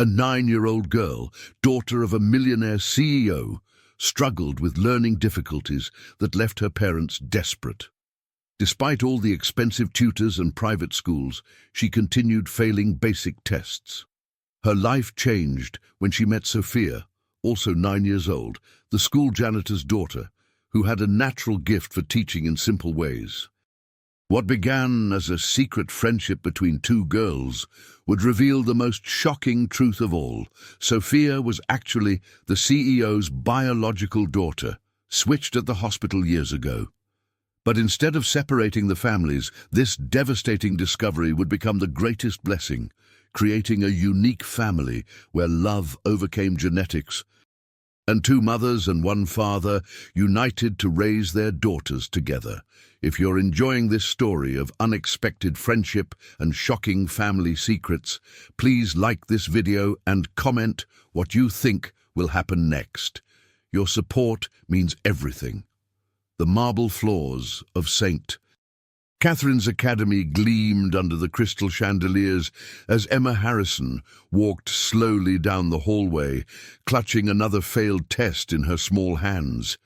A 9-year-old girl, daughter of a millionaire CEO, struggled with learning difficulties that left her parents desperate. Despite all the expensive tutors and private schools, she continued failing basic tests. Her life changed when she met Sophia, also 9 years old, the school janitor's daughter, who had a natural gift for teaching in simple ways. What began as a secret friendship between two girls would reveal the most shocking truth of all. Sophia was actually the CEO's biological daughter, switched at the hospital years ago. But instead of separating the families, this devastating discovery would become the greatest blessing, creating a unique family where love overcame genetics, and two mothers and one father united to raise their daughters together. If you're enjoying this story of unexpected friendship and shocking family secrets, please like this video and comment what you think will happen next. Your support means everything. The marble floors of St. Catherine's Academy gleamed under the crystal chandeliers as Emma Harrison walked slowly down the hallway, clutching another failed test in her small hands.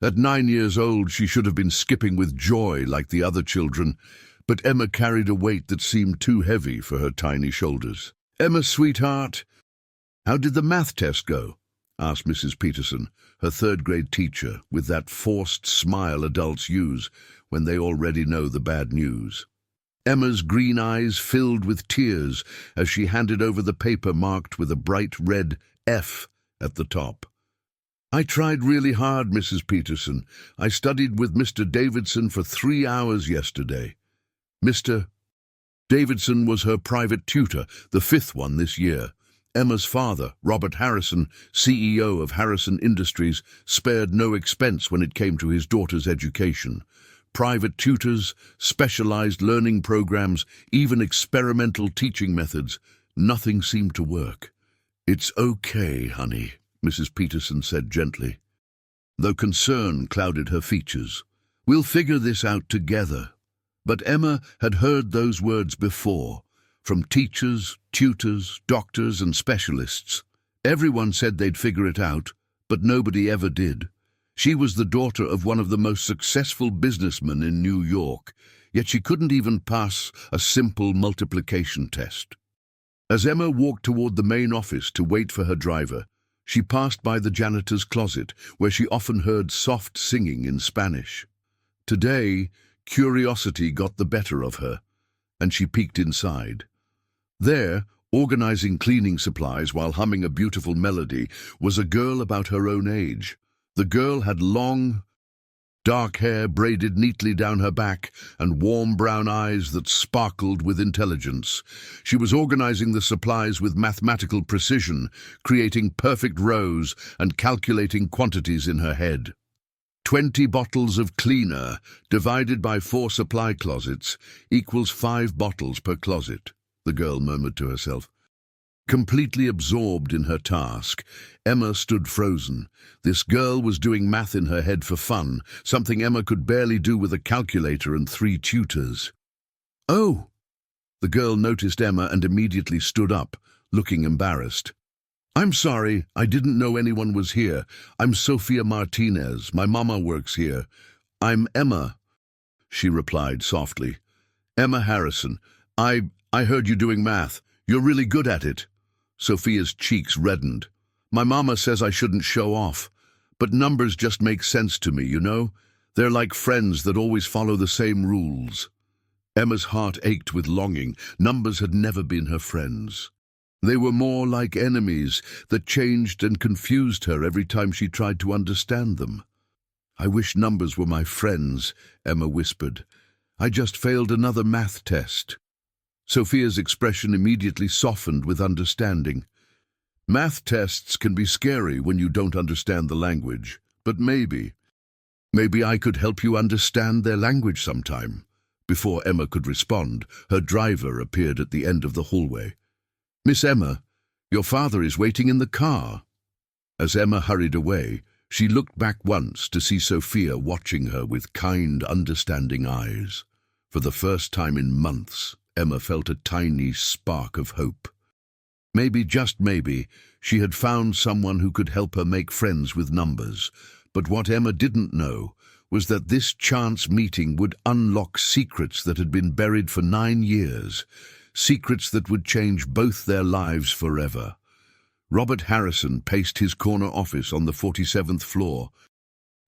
At 9 years old, she should have been skipping with joy like the other children, but Emma carried a weight that seemed too heavy for her tiny shoulders. "Emma, sweetheart, how did the math test go?" asked Mrs. Peterson, her third-grade teacher, with that forced smile adults use when they already know the bad news. Emma's green eyes filled with tears as she handed over the paper marked with a bright red F at the top. "I tried really hard, Mrs. Peterson. I studied with Mr. Davidson for 3 hours yesterday." Mr. Davidson was her private tutor, the 5th one this year. Emma's father, Robert Harrison, CEO of Harrison Industries, spared no expense when it came to his daughter's education. Private tutors, specialized learning programs, even experimental teaching methods, nothing seemed to work. "It's okay, honey," Mrs. Peterson said gently, though concern clouded her features. "We'll figure this out together." But Emma had heard those words before, from teachers, tutors, doctors, and specialists. Everyone said they'd figure it out, but nobody ever did. She was the daughter of one of the most successful businessmen in New York, yet she couldn't even pass a simple multiplication test. As Emma walked toward the main office to wait for her driver, she passed by the janitor's closet, where she often heard soft singing in Spanish. Today, curiosity got the better of her, and she peeked inside. There, organizing cleaning supplies while humming a beautiful melody, was a girl about her own age. The girl had long, dark hair braided neatly down her back and warm brown eyes that sparkled with intelligence. She was organizing the supplies with mathematical precision, creating perfect rows and calculating quantities in her head. 20 bottles of cleaner, divided by 4 supply closets, equals 5 bottles per closet, the girl murmured to herself. Completely absorbed in her task, Emma stood frozen. This girl was doing math in her head for fun, something Emma could barely do with a calculator and 3 tutors. "Oh!" The girl noticed Emma and immediately stood up, looking embarrassed. "I'm sorry, I didn't know anyone was here. I'm Sophia Martinez. My mama works here." "I'm Emma," she replied softly. "Emma Harrison. I heard you doing math. You're really good at it." Sophia's cheeks reddened. "My mama says I shouldn't show off, but numbers just make sense to me, you know? They're like friends that always follow the same rules." Emma's heart ached with longing. Numbers had never been her friends. They were more like enemies that changed and confused her every time she tried to understand them. "I wish numbers were my friends," Emma whispered. "I just failed another math test." Sophia's expression immediately softened with understanding. "Math tests can be scary when you don't understand the language, but maybe I could help you understand their language sometime." Before Emma could respond, her driver appeared at the end of the hallway. "Miss Emma, your father is waiting in the car." As Emma hurried away, she looked back once to see Sophia watching her with kind, understanding eyes. For the first time in months, Emma felt a tiny spark of hope. Maybe, just maybe, she had found someone who could help her make friends with numbers. But what Emma didn't know was that this chance meeting would unlock secrets that had been buried for 9 years, secrets that would change both their lives forever. Robert Harrison paced his corner office on the 47th floor,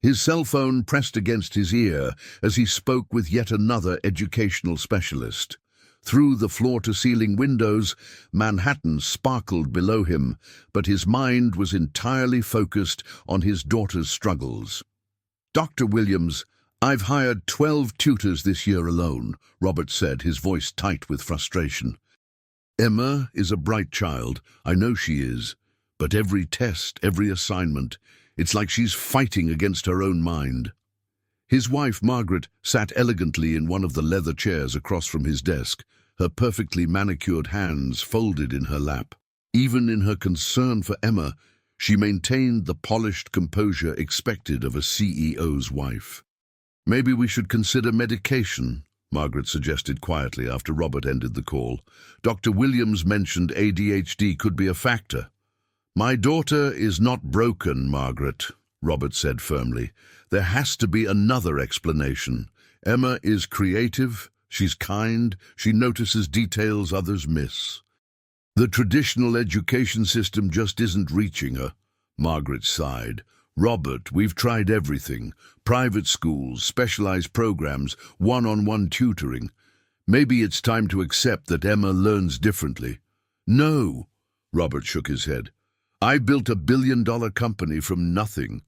his cell phone pressed against his ear as he spoke with yet another educational specialist. Through the floor-to-ceiling windows, Manhattan sparkled below him, but his mind was entirely focused on his daughter's struggles. "Dr. Williams, I've hired 12 tutors this year alone," Robert said, his voice tight with frustration. "Emma is a bright child, I know she is, but every test, every assignment, it's like she's fighting against her own mind." His wife, Margaret, sat elegantly in one of the leather chairs across from his desk, her perfectly manicured hands folded in her lap. Even in her concern for Emma, she maintained the polished composure expected of a CEO's wife. "Maybe we should consider medication," Margaret suggested quietly after Robert ended the call. "Dr. Williams mentioned ADHD could be a factor." "My daughter is not broken, Margaret," Robert said firmly. "There has to be another explanation. Emma is creative, she's kind, she notices details others miss. The traditional education system just isn't reaching her." Margaret sighed. "Robert, we've tried everything. Private schools, specialized programs, one-on-one tutoring. Maybe it's time to accept that Emma learns differently." "No," Robert shook his head. "I built a billion-dollar company from nothing.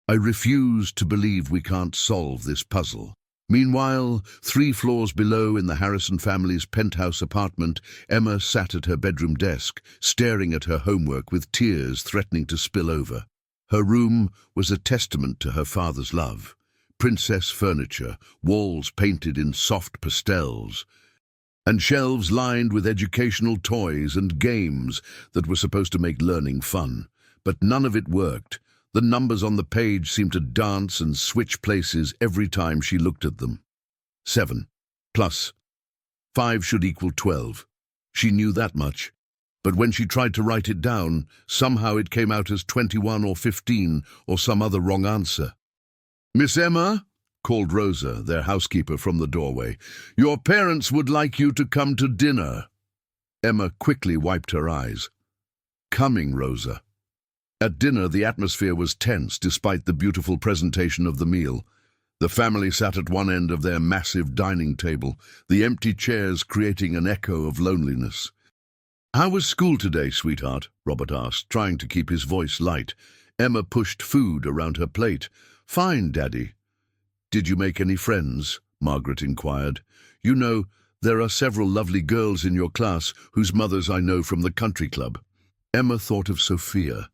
I refuse to believe we can't solve this puzzle." Meanwhile, 3 floors below in the Harrison family's penthouse apartment, Emma sat at her bedroom desk, staring at her homework with tears threatening to spill over. Her room was a testament to her father's love. Princess furniture, walls painted in soft pastels, and shelves lined with educational toys and games that were supposed to make learning fun. But none of it worked. The numbers on the page seemed to dance and switch places every time she looked at them. 7 plus 5 should equal 12. She knew that much. But when she tried to write it down, somehow it came out as 21 or 15 or some other wrong answer. "Miss Emma," called Rosa, their housekeeper, from the doorway, "your parents would like you to come to dinner." Emma quickly wiped her eyes. "Coming, Rosa." At dinner, the atmosphere was tense despite the beautiful presentation of the meal. The family sat at one end of their massive dining table, the empty chairs creating an echo of loneliness. "How was school today, sweetheart?" Robert asked, trying to keep his voice light. Emma pushed food around her plate. "Fine, Daddy." "Did you make any friends?" Margaret inquired. "You know, there are several lovely girls in your class whose mothers I know from the country club." Emma thought of Sophia,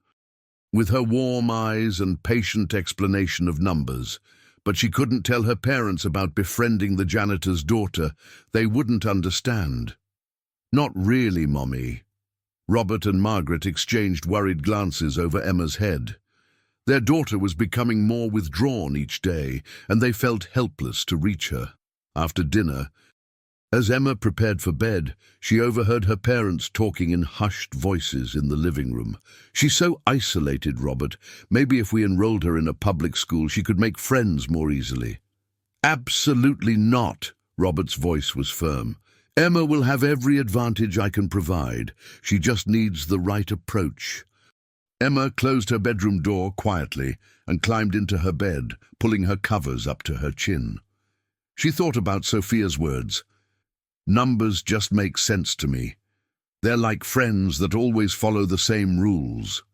with her warm eyes and patient explanation of numbers. But she couldn't tell her parents about befriending the janitor's daughter. They wouldn't understand. "Not really, Mommy." Robert and Margaret exchanged worried glances over Emma's head. Their daughter was becoming more withdrawn each day, and they felt helpless to reach her. After dinner, as Emma prepared for bed, she overheard her parents talking in hushed voices in the living room. "She's so isolated, Robert. Maybe if we enrolled her in a public school, she could make friends more easily." "Absolutely not," Robert's voice was firm. "Emma will have every advantage I can provide. She just needs the right approach." Emma closed her bedroom door quietly and climbed into her bed, pulling her covers up to her chin. She thought about Sophia's words. "Numbers just make sense to me. They're like friends that always follow the same rules."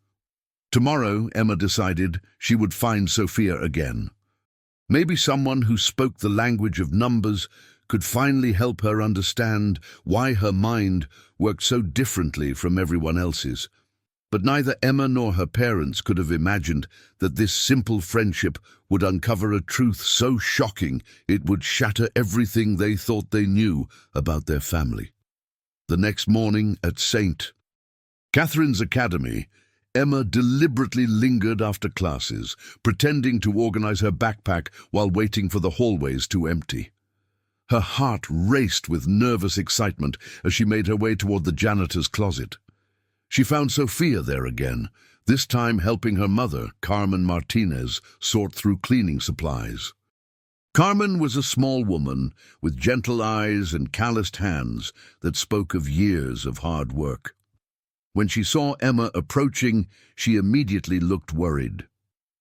Tomorrow, Emma decided, she would find Sophia again. Maybe someone who spoke the language of numbers could finally help her understand why her mind worked so differently from everyone else's. But neither Emma nor her parents could have imagined that this simple friendship would uncover a truth so shocking it would shatter everything they thought they knew about their family. The next morning at St. Catherine's Academy, Emma deliberately lingered after classes, pretending to organize her backpack while waiting for the hallways to empty. Her heart raced with nervous excitement as she made her way toward the janitor's closet. She found Sophia there again, this time helping her mother, Carmen Martinez, sort through cleaning supplies. Carmen was a small woman with gentle eyes and calloused hands that spoke of years of hard work. When she saw Emma approaching, she immediately looked worried.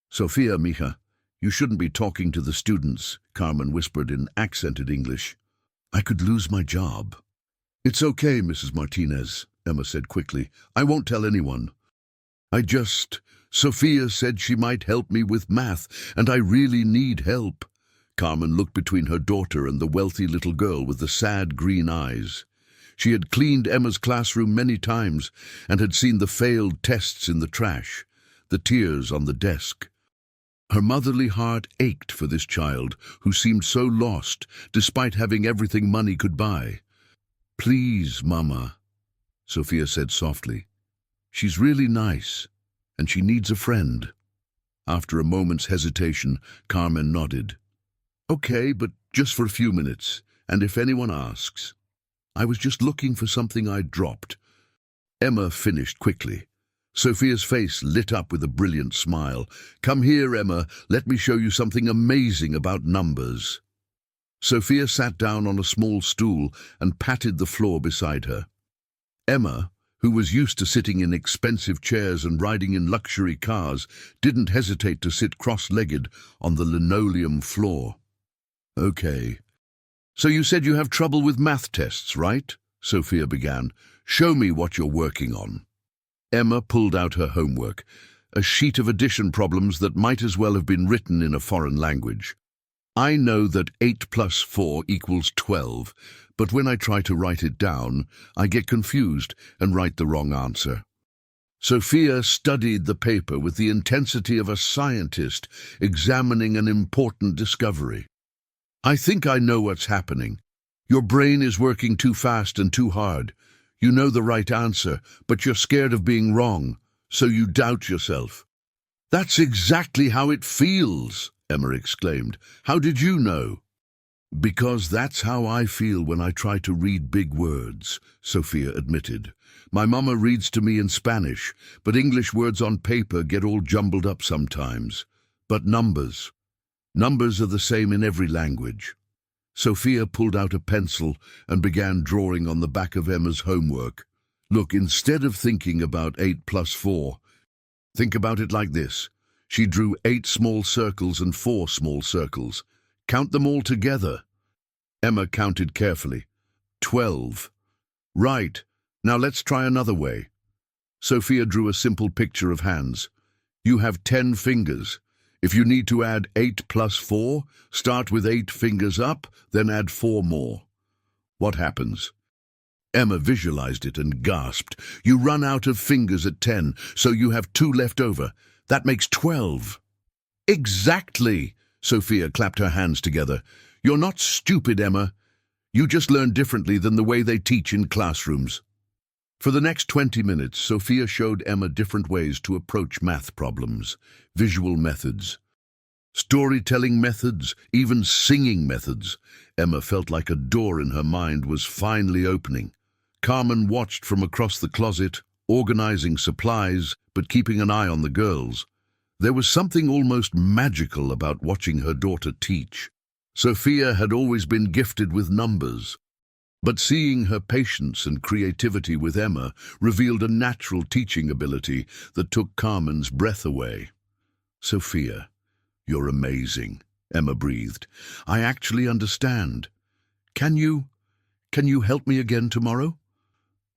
"Sophia, mija, you shouldn't be talking to the students," Carmen whispered in accented English. "I could lose my job." "It's okay, Mrs. Martinez," Emma said quickly. "I won't tell anyone. Sophia said she might help me with math, and I really need help." Carmen looked between her daughter and the wealthy little girl with the sad green eyes. She had cleaned Emma's classroom many times and had seen the failed tests in the trash, the tears on the desk. Her motherly heart ached for this child who seemed so lost despite having everything money could buy. "Please, Mama," Sophia said softly. "She's really nice, and she needs a friend." After a moment's hesitation, Carmen nodded. "Okay, but just for a few minutes, and if anyone asks. I was just looking for something I'd dropped." Emma finished quickly. Sophia's face lit up with a brilliant smile. "Come here, Emma, let me show you something amazing about numbers." Sophia sat down on a small stool and patted the floor beside her. Emma, who was used to sitting in expensive chairs and riding in luxury cars, didn't hesitate to sit cross-legged on the linoleum floor. "Okay. So you said you have trouble with math tests, right?" Sophia began. "Show me what you're working on." Emma pulled out her homework, a sheet of addition problems that might as well have been written in a foreign language. "I know that 8 plus 4 equals 12, but when I try to write it down, I get confused and write the wrong answer." Sophia studied the paper with the intensity of a scientist examining an important discovery. "I think I know what's happening. Your brain is working too fast and too hard. You know the right answer, but you're scared of being wrong, so you doubt yourself." "That's exactly how it feels," Emma exclaimed. "How did you know?" "Because that's how I feel when I try to read big words," Sophia admitted. "My mama reads to me in Spanish, but English words on paper get all jumbled up sometimes. But numbers are the same in every language." Sophia pulled out a pencil and began drawing on the back of Emma's homework. "Look, instead of thinking about 8 plus 4, think about it like this." She drew 8 small circles and 4 small circles. "Count them all together." Emma counted carefully. 12. "Right. Now let's try another way." Sophia drew a simple picture of hands. "You have 10 fingers. If you need to add 8 plus 4, start with 8 fingers up, then add 4 more. What happens?" Emma visualized it and gasped. "You run out of fingers at 10, so you have 2 left over. That makes 12. "Exactly!" Sophia clapped her hands together. "You're not stupid, Emma. You just learn differently than the way they teach in classrooms." For the next 20 minutes, Sophia showed Emma different ways to approach math problems, visual methods, storytelling methods, even singing methods. Emma felt like a door in her mind was finally opening. Carmen watched from across the closet, organizing supplies, but keeping an eye on the girls. There was something almost magical about watching her daughter teach. Sophia had always been gifted with numbers, but seeing her patience and creativity with Emma revealed a natural teaching ability that took Carmen's breath away. "Sophia, you're amazing," Emma breathed. "I actually understand. Can you help me again tomorrow?"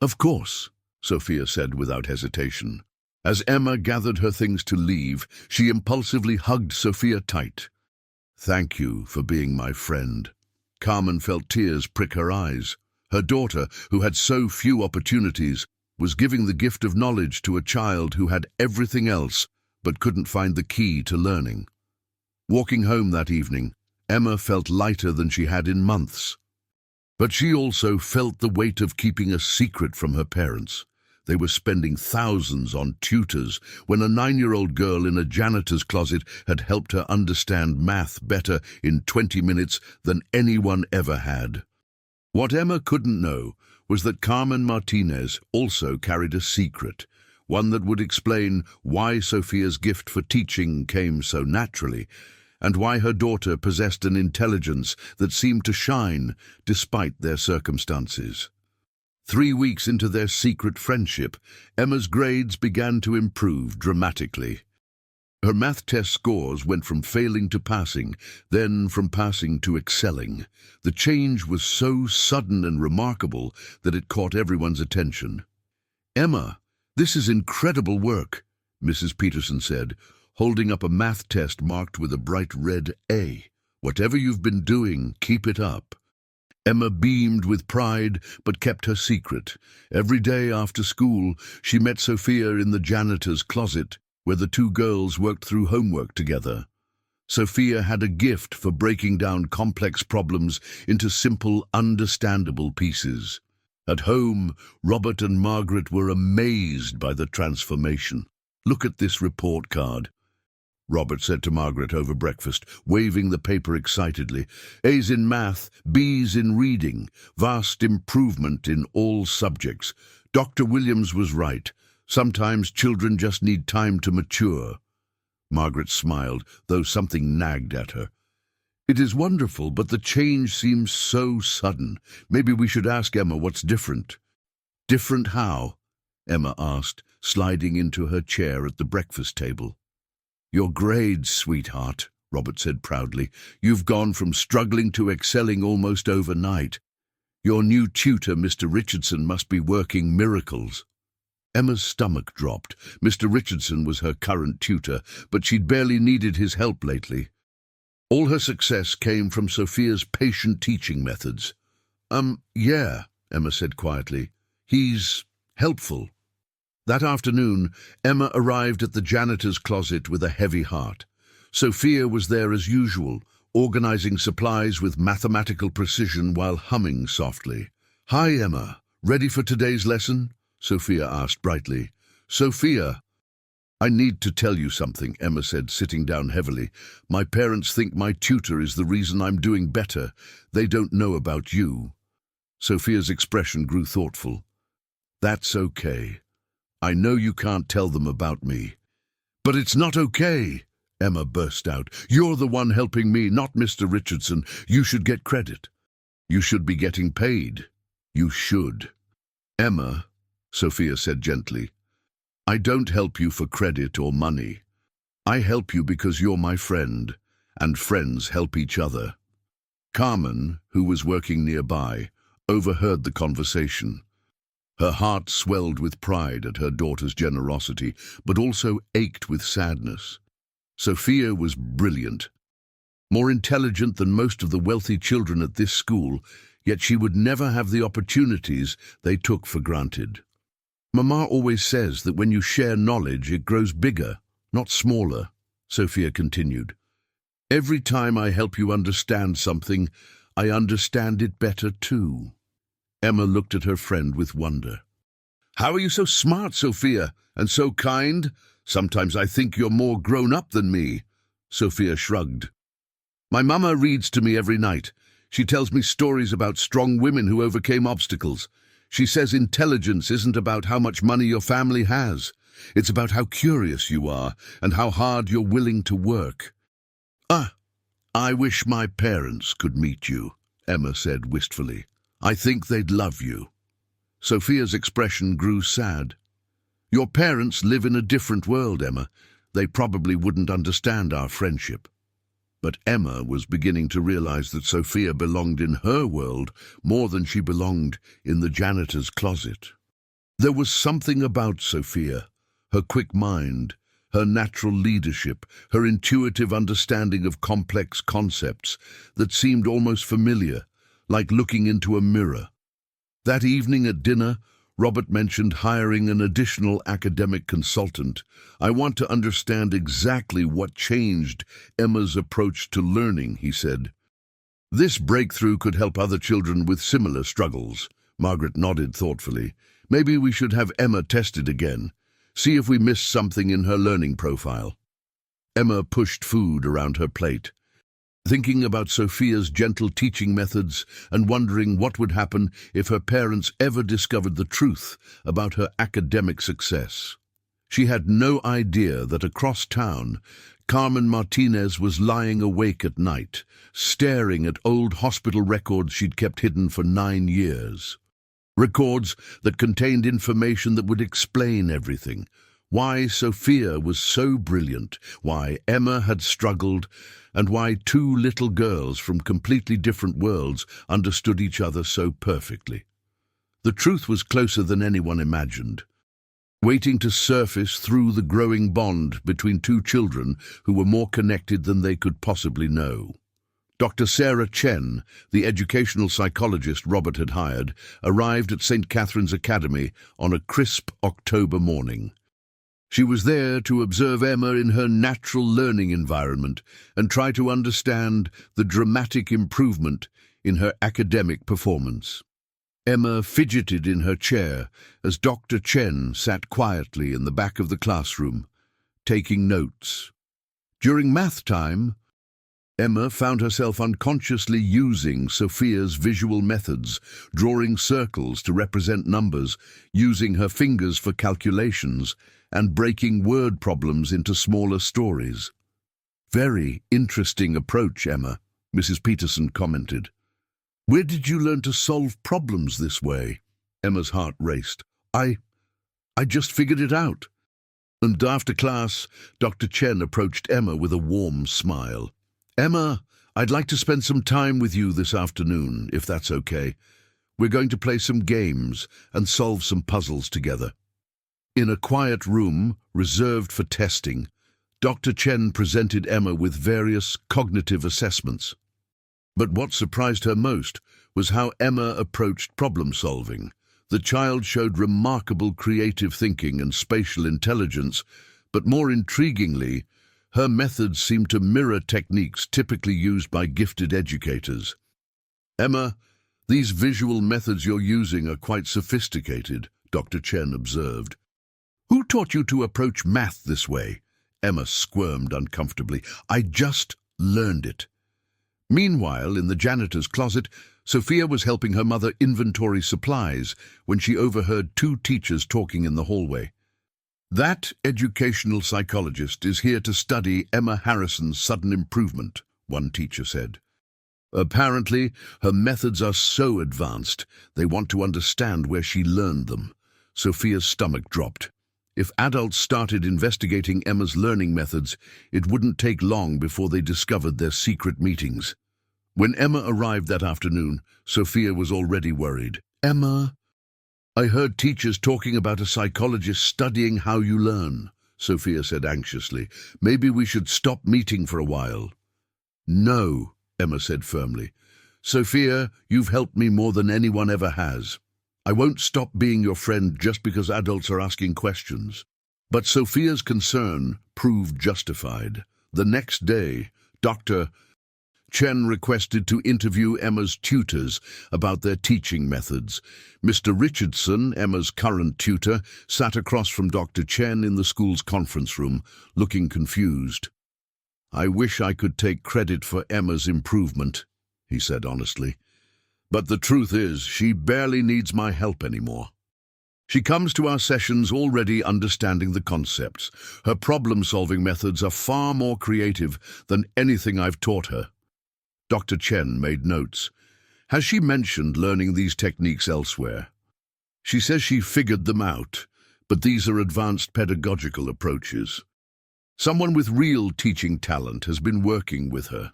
"Of course," Sophia said without hesitation. As Emma gathered her things to leave, she impulsively hugged Sophia tight. "Thank you for being my friend." Carmen felt tears prick her eyes. Her daughter, who had so few opportunities, was giving the gift of knowledge to a child who had everything else but couldn't find the key to learning. Walking home that evening, Emma felt lighter than she had in months. But she also felt the weight of keeping a secret from her parents. They were spending thousands on tutors when a 9-year-old girl in a janitor's closet had helped her understand math better in 20 minutes than anyone ever had. What Emma couldn't know was that Carmen Martinez also carried a secret, one that would explain why Sophia's gift for teaching came so naturally, and why her daughter possessed an intelligence that seemed to shine despite their circumstances. 3 weeks into their secret friendship, Emma's grades began to improve dramatically. Her math test scores went from failing to passing, then from passing to excelling. The change was so sudden and remarkable that it caught everyone's attention. "Emma, this is incredible work," Mrs. Peterson said, holding up a math test marked with a bright red A. "Whatever you've been doing, keep it up." Emma beamed with pride, but kept her secret. Every day after school, she met Sophia in the janitor's closet, where the two girls worked through homework together. Sophia had a gift for breaking down complex problems into simple, understandable pieces. At home, Robert and Margaret were amazed by the transformation. "Look at this report card," Robert said to Margaret over breakfast, waving the paper excitedly. "A's in math, B's in reading, vast improvement in all subjects. Dr. Williams was right. Sometimes children just need time to mature." Margaret smiled, though something nagged at her. "It is wonderful, but the change seems so sudden. Maybe we should ask Emma what's different." "Different how?" Emma asked, sliding into her chair at the breakfast table. "Your grades, sweetheart," Robert said proudly. "You've gone from struggling to excelling almost overnight. Your new tutor, Mr. Richardson, must be working miracles." Emma's stomach dropped. Mr. Richardson was her current tutor, but she'd barely needed his help lately. All her success came from Sophia's patient teaching methods. Yeah," Emma said quietly. "He's helpful." That afternoon, Emma arrived at the janitor's closet with a heavy heart. Sophia was there as usual, organizing supplies with mathematical precision while humming softly. "Hi, Emma. Ready for today's lesson?" Sophia asked brightly. "Sophia." "I need to tell you something," Emma said, sitting down heavily. "My parents think my tutor is the reason I'm doing better. They don't know about you." Sophia's expression grew thoughtful. "That's okay. I know you can't tell them about me." "But it's not okay," Emma burst out. "You're the one helping me, not Mr. Richardson. You should get credit. You should be getting paid. You should." "Emma," Sophia said gently, "I don't help you for credit or money. I help you because you're my friend, and friends help each other." Carmen, who was working nearby, overheard the conversation. Her heart swelled with pride at her daughter's generosity, but also ached with sadness. Sophia was brilliant, more intelligent than most of the wealthy children at this school, yet she would never have the opportunities they took for granted. "Mama always says that when you share knowledge, it grows bigger, not smaller," Sophia continued. "Every time I help you understand something, I understand it better too." Emma looked at her friend with wonder. "How are you so smart, Sophia, and so kind? Sometimes I think you're more grown up than me." Sophia shrugged. "My mama reads to me every night. She tells me stories about strong women who overcame obstacles. She says intelligence isn't about how much money your family has. It's about how curious you are and how hard you're willing to work." I wish my parents could meet you," Emma said wistfully. "I think they'd love you." Sophia's expression grew sad. "Your parents live in a different world, Emma. They probably wouldn't understand our friendship." But Emma was beginning to realize that Sophia belonged in her world more than she belonged in the janitor's closet. There was something about Sophia, her quick mind, her natural leadership, her intuitive understanding of complex concepts that seemed almost familiar, like looking into a mirror. That evening at dinner, Robert mentioned hiring an additional academic consultant. "I want to understand exactly what changed Emma's approach to learning," he said. "This breakthrough could help other children with similar struggles." Margaret nodded thoughtfully. "Maybe we should have Emma tested again. See if we missed something in her learning profile." Emma pushed food around her plate. thinking about Sophia's gentle teaching methods and wondering what would happen if her parents ever discovered the truth about her academic success. She had no idea that across town, Carmen Martinez was lying awake at night, staring at old hospital records she'd kept hidden for 9 years. Records that contained information that would explain everything. Why Sophia was so brilliant, why Emma had struggled, and why two little girls from completely different worlds understood each other so perfectly. The truth was closer than anyone imagined, waiting to surface through the growing bond between two children who were more connected than they could possibly know. Dr. Sarah Chen, the educational psychologist Robert had hired, arrived at St. Catherine's Academy on a crisp October morning. She was there to observe Emma in her natural learning environment and try to understand the dramatic improvement in her academic performance. Emma fidgeted in her chair as Dr. Chen sat quietly in the back of the classroom, taking notes. During math time, Emma found herself unconsciously using Sophia's visual methods, drawing circles to represent numbers, using her fingers for calculations, and breaking word problems into smaller stories. "Very interesting approach, Emma," Mrs. Peterson commented. "Where did you learn to solve problems this way?" Emma's heart raced. I just figured it out." And after class, Dr. Chen approached Emma with a warm smile. "Emma, I'd like to spend some time with you this afternoon, if that's okay. We're going to play some games and solve some puzzles together." In a quiet room reserved for testing, Dr. Chen presented Emma with various cognitive assessments. But what surprised her most was how Emma approached problem solving. The child showed remarkable creative thinking and spatial intelligence, but more intriguingly, her methods seemed to mirror techniques typically used by gifted educators. "Emma, these visual methods you're using are quite sophisticated," Dr. Chen observed. "Who taught you to approach math this way?" Emma squirmed uncomfortably. "I just learned it." Meanwhile, in the janitor's closet, Sophia was helping her mother inventory supplies when she overheard two teachers talking in the hallway. "That educational psychologist is here to study Emma Harrison's sudden improvement," one teacher said. "Apparently, her methods are so advanced, they want to understand where she learned them." Sophia's stomach dropped. If adults started investigating Emma's learning methods, it wouldn't take long before they discovered their secret meetings. When Emma arrived that afternoon, Sophia was already worried. "Emma, I heard teachers talking about a psychologist studying how you learn," Sophia said anxiously. "Maybe we should stop meeting for a while." "No," Emma said firmly. "Sophia, you've helped me more than anyone ever has. I won't stop being your friend just because adults are asking questions." But Sophia's concern proved justified. The next day, Dr. Chen requested to interview Emma's tutors about their teaching methods. Mr. Richardson, Emma's current tutor, sat across from Dr. Chen in the school's conference room, looking confused. "I wish I could take credit for Emma's improvement," he said honestly. "But the truth is, she barely needs my help anymore. She comes to our sessions already understanding the concepts. Her problem-solving methods are far more creative than anything I've taught her." Dr. Chen made notes. "Has she mentioned learning these techniques elsewhere?" "She says she figured them out, but these are advanced pedagogical approaches. Someone with real teaching talent has been working with her."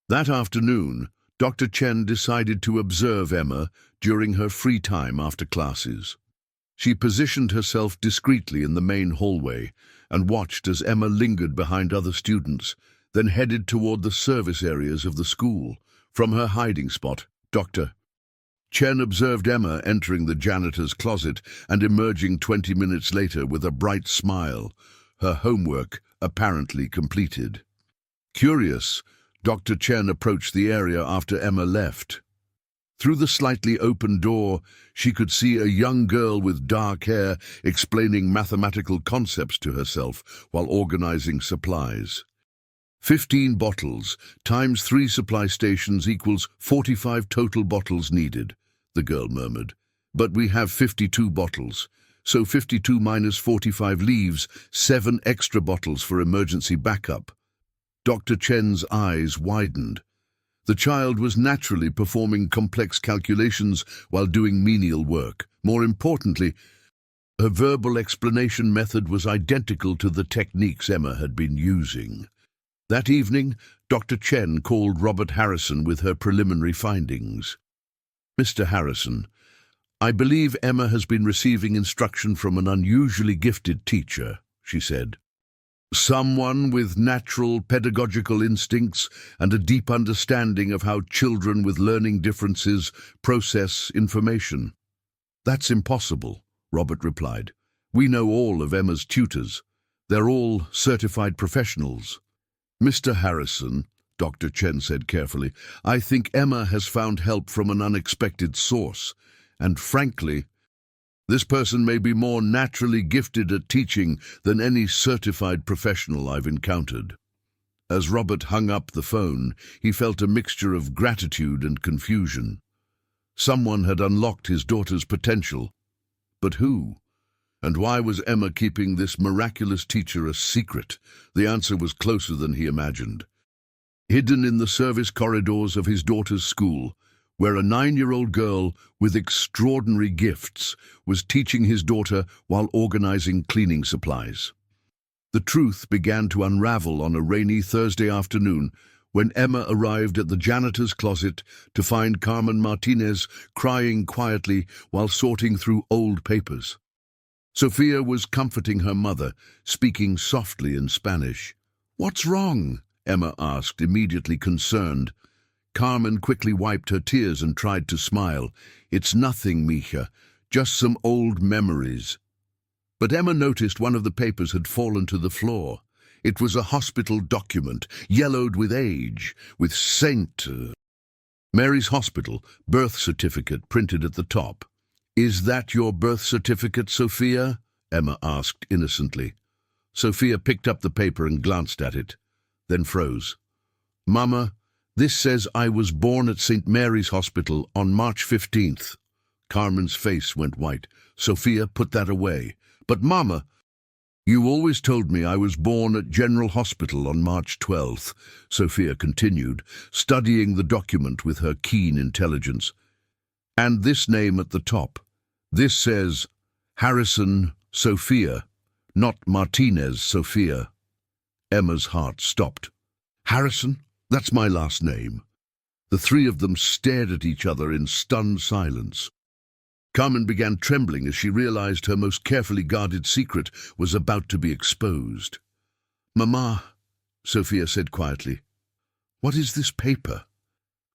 That afternoon, Dr. Chen decided to observe Emma during her free time after classes. She positioned herself discreetly in the main hallway and watched as Emma lingered behind other students, then headed toward the service areas of the school. From her hiding spot, Dr. Chen observed Emma entering the janitor's closet and emerging 20 minutes later with a bright smile, her homework apparently completed. Curious, Dr. Chen approached the area after Emma left. Through the slightly open door, she could see a young girl with dark hair explaining mathematical concepts to herself while organizing supplies. 15 bottles times 3 supply stations equals 45 total bottles needed, the girl murmured. But we have 52 bottles, so 52 minus 45 leaves 7 extra bottles for emergency backup. Dr. Chen's eyes widened. The child was naturally performing complex calculations while doing menial work. More importantly, her verbal explanation method was identical to the techniques Emma had been using. That evening, Dr. Chen called Robert Harrison with her preliminary findings. "Mr. Harrison, I believe Emma has been receiving instruction from an unusually gifted teacher," she said. "Someone with natural pedagogical instincts and a deep understanding of how children with learning differences process information." "That's impossible," Robert replied. "We know all of Emma's tutors. They're all certified professionals." "Mr. Harrison," Dr. Chen said carefully, "I think Emma has found help from an unexpected source. And frankly, this person may be more naturally gifted at teaching than any certified professional I've encountered." As Robert hung up the phone, he felt a mixture of gratitude and confusion. Someone had unlocked his daughter's potential. But who? And why was Emma keeping this miraculous teacher a secret? The answer was closer than he imagined. Hidden in the service corridors of his daughter's school, where a 9-year-old girl with extraordinary gifts was teaching his daughter while organizing cleaning supplies. The truth began to unravel on a rainy Thursday afternoon when Emma arrived at the janitor's closet to find Carmen Martinez crying quietly while sorting through old papers. Sophia was comforting her mother, speaking softly in Spanish. "What's wrong?" Emma asked, immediately concerned. Carmen quickly wiped her tears and tried to smile. "It's nothing, mija, just some old memories." But Emma noticed one of the papers had fallen to the floor. It was a hospital document, yellowed with age, with St. Mary's Hospital birth certificate printed at the top. "Is that your birth certificate, Sophia?" Emma asked innocently. Sophia picked up the paper and glanced at it, then froze. "Mama, this says I was born at St. Mary's Hospital on March 15th. Carmen's face went white. Sophia put that away. "But Mama, you always told me I was born at General Hospital on March 12th, Sophia continued, studying the document with her keen intelligence. "And this name at the top. This says Harrison Sophia, not Martinez Sophia." Emma's heart stopped. "Harrison? That's my last name." The three of them stared at each other in stunned silence. Carmen began trembling as she realized her most carefully guarded secret was about to be exposed. "Mama," Sophia said quietly, "what is this paper?"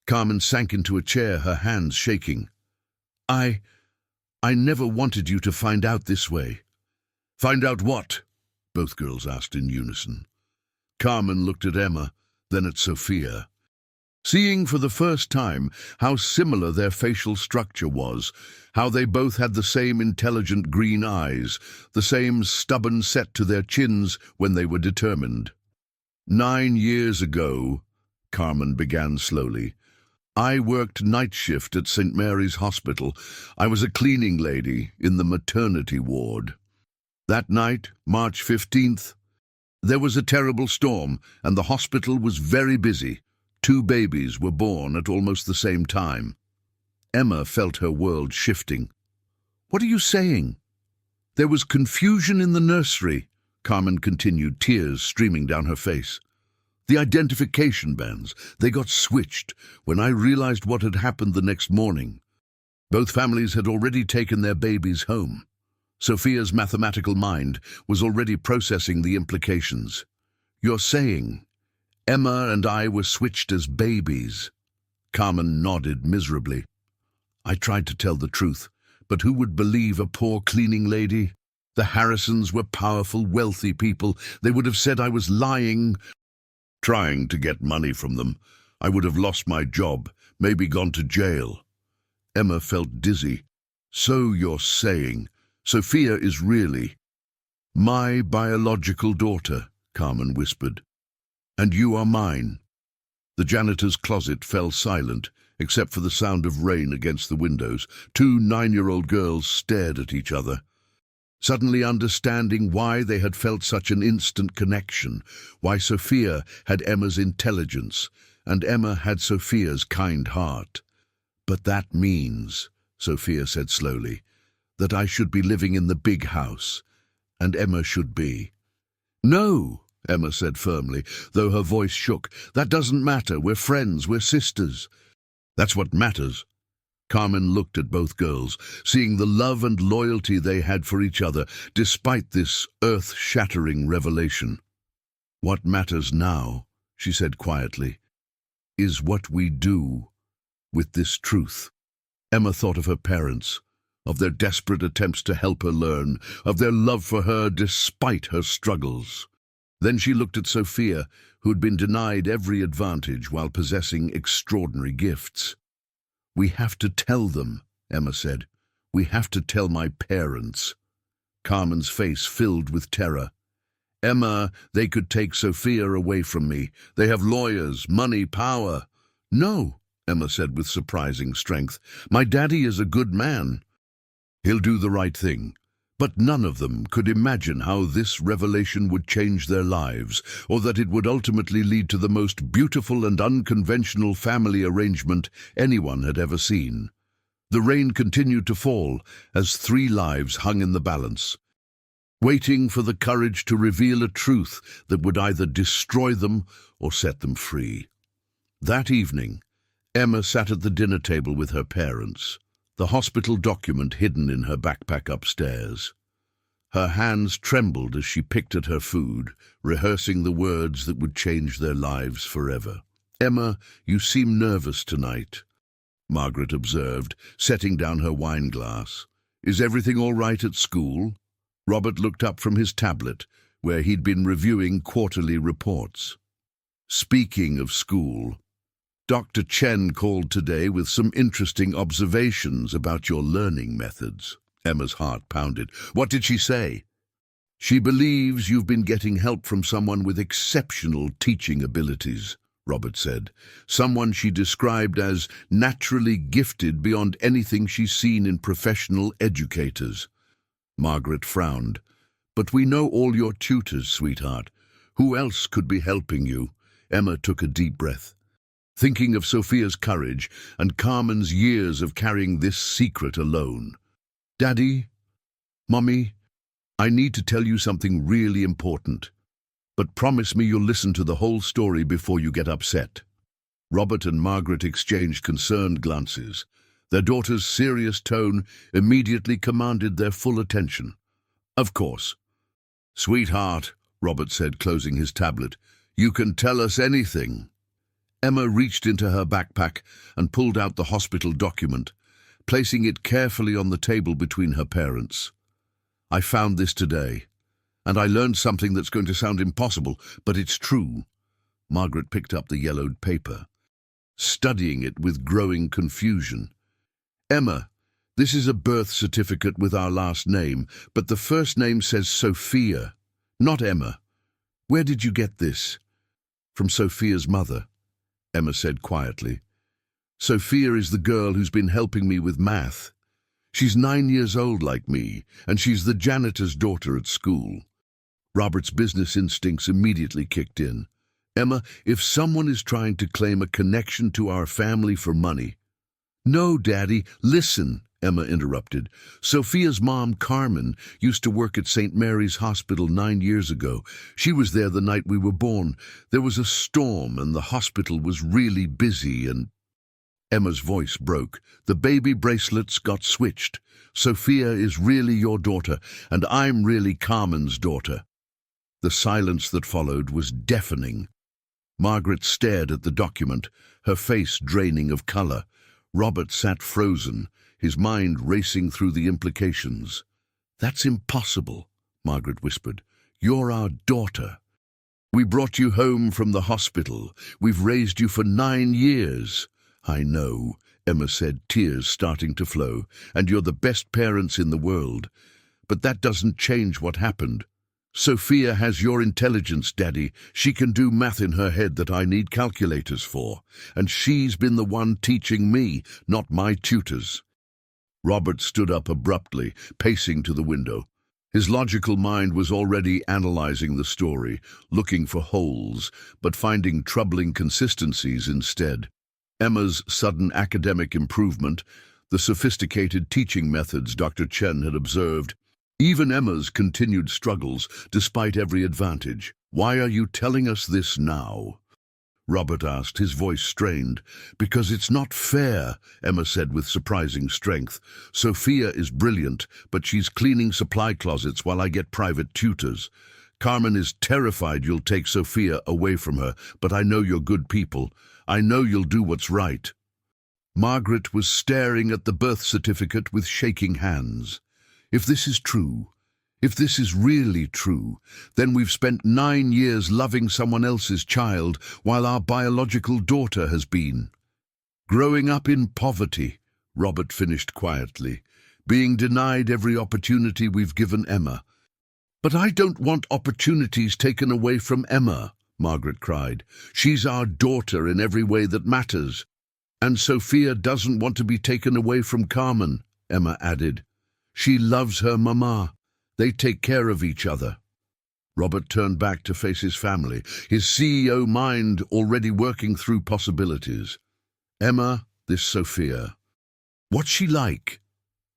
Carmen sank into a chair, her hands shaking. I never wanted you to find out this way." "Find out what?" both girls asked in unison. Carmen looked at Emma, then at Sophia. Seeing for the first time how similar their facial structure was, how they both had the same intelligent green eyes, the same stubborn set to their chins when they were determined. 9 years ago, Carmen began slowly, I worked night shift at St. Mary's Hospital. I was a cleaning lady in the maternity ward. That night, March 15th, there was a terrible storm and the hospital was very busy. 2 babies were born at almost the same time. Emma felt her world shifting. "What are you saying?" "There was confusion in the nursery," Carmen continued, tears streaming down her face. "The identification bands, they got switched when I realized what had happened the next morning. Both families had already taken their babies home. Sophia's mathematical mind was already processing the implications. You're saying Emma and I were switched as babies?" Carmen nodded miserably. "I tried to tell the truth, but who would believe a poor cleaning lady? The Harrisons were powerful, wealthy people. They would have said I was lying, trying to get money from them. I would have lost my job, maybe gone to jail." Emma felt dizzy. "So you're saying Sophia is really my biological daughter," Carmen whispered. And you are mine." The janitor's closet fell silent, except for the sound of rain against the windows. Two 9-year-old girls stared at each other, suddenly understanding why they had felt such an instant connection, why Sophia had Emma's intelligence, and Emma had Sophia's kind heart. "But that means," Sophia said slowly, "that I should be living in the big house, and Emma should be." "No," Emma said firmly, though her voice shook. "That doesn't matter. We're friends, we're sisters." "That's what matters." Carmen looked at both girls, seeing the love and loyalty they had for each other, despite this earth-shattering revelation. "What matters now," she said quietly, "is what we do with this truth." Emma thought of her parents, of their desperate attempts to help her learn, of their love for her despite her struggles. Then she looked at Sophia, who had been denied every advantage while possessing extraordinary gifts. "We have to tell them," Emma said. "We have to tell my parents." Carmen's face filled with terror. "Emma, they could take Sophia away from me. They have lawyers, money, power." "No," Emma said with surprising strength. "My daddy is a good man. He'll do the right thing." But none of them could imagine how this revelation would change their lives, or that it would ultimately lead to the most beautiful and unconventional family arrangement anyone had ever seen. The rain continued to fall as 3 lives hung in the balance, waiting for the courage to reveal a truth that would either destroy them or set them free. That evening, Emma sat at the dinner table with her parents, the hospital document hidden in her backpack upstairs. Her hands trembled as she picked at her food, rehearsing the words that would change their lives forever. "Emma, you seem nervous tonight," Margaret observed, setting down her wine glass. "Is everything all right at school?" Robert looked up from his tablet, where he'd been reviewing quarterly reports. "Speaking of school, Dr. Chen called today with some interesting observations about your learning methods." Emma's heart pounded. "What did she say?" "She believes you've been getting help from someone with exceptional teaching abilities," Robert said. "Someone she described as naturally gifted beyond anything she's seen in professional educators." Margaret frowned. "But we know all your tutors, sweetheart. Who else could be helping you?" Emma took a deep breath, thinking of Sophia's courage and Carmen's years of carrying this secret alone. "Daddy, Mommy, I need to tell you something really important, but promise me you'll listen to the whole story before you get upset." Robert and Margaret exchanged concerned glances. Their daughter's serious tone immediately commanded their full attention. "Of course." "Sweetheart," Robert said, closing his tablet, "you can tell us anything." Emma reached into her backpack and pulled out the hospital document, placing it carefully on the table between her parents. "I found this today, and I learned something that's going to sound impossible, but it's true." Margaret picked up the yellowed paper, studying it with growing confusion. "Emma, this is a birth certificate with our last name, but the first name says Sophia, not Emma. Where did you get this?" "From Sophia's mother," Emma said quietly. "Sophia is the girl who's been helping me with math. She's 9 years old like me, and she's the janitor's daughter at school." Robert's business instincts immediately kicked in. "Emma, if someone is trying to claim a connection to our family for money—" "No, Daddy, listen," Emma interrupted. "Sophia's mom, Carmen, used to work at St. Mary's Hospital 9 years ago. She was there the night we were born. There was a storm and the hospital was really busy and—" Emma's voice broke. "The baby bracelets got switched. Sophia is really your daughter, and I'm really Carmen's daughter." The silence that followed was deafening. Margaret stared at the document, her face draining of color. Robert sat frozen, his mind racing through the implications. "That's impossible," Margaret whispered. "You're our daughter. We brought you home from the hospital. We've raised you for 9 years. "I know," Emma said, tears starting to flow, "and you're the best parents in the world. But that doesn't change what happened. Sophia has your intelligence, Daddy. She can do math in her head that I need calculators for. And she's been the one teaching me, not my tutors. Robert stood up abruptly, pacing to the window. His logical mind was already analyzing the story, looking for holes, but finding troubling consistencies instead. Emma's sudden academic improvement, the sophisticated teaching methods Dr. Chen had observed, even Emma's continued struggles despite every advantage. "Why are you telling us this now?" Robert asked, his voice strained. "Because it's not fair," Emma said with surprising strength. "Sophia is brilliant, but she's cleaning supply closets while I get private tutors. Carmen is terrified you'll take Sophia away from her, but I know you're good people. I know you'll do what's right." Margaret was staring at the birth certificate with shaking hands. "If this is true, if this is really true, then we've spent 9 years loving someone else's child while our biological daughter has been growing up in poverty," Robert finished quietly, "being denied every opportunity we've given Emma." "But I don't want opportunities taken away from Emma," Margaret cried. "She's our daughter in every way that matters." "And Sophia doesn't want to be taken away from Carmen," Emma added. "She loves her mama. They take care of each other." Robert turned back to face his family, his CEO mind already working through possibilities. "Emma, this Sophia. What's she like?"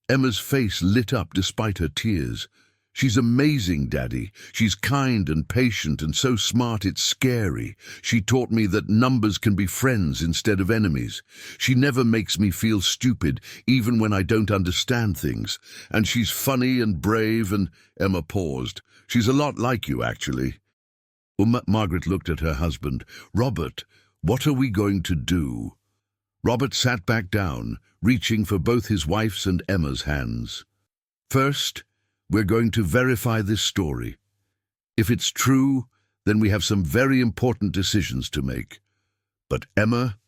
Emma's face lit up despite her tears. "She's amazing, Daddy. She's kind and patient and so smart it's scary. She taught me that numbers can be friends instead of enemies. She never makes me feel stupid, even when I don't understand things. And she's funny and brave and—" Emma paused. "She's a lot like you, actually." Margaret looked at her husband. "Robert, what are we going to do?" Robert sat back down, reaching for both his wife's and Emma's hands. "First, we're going to verify this story. If it's true, then we have some very important decisions to make. But Emma,"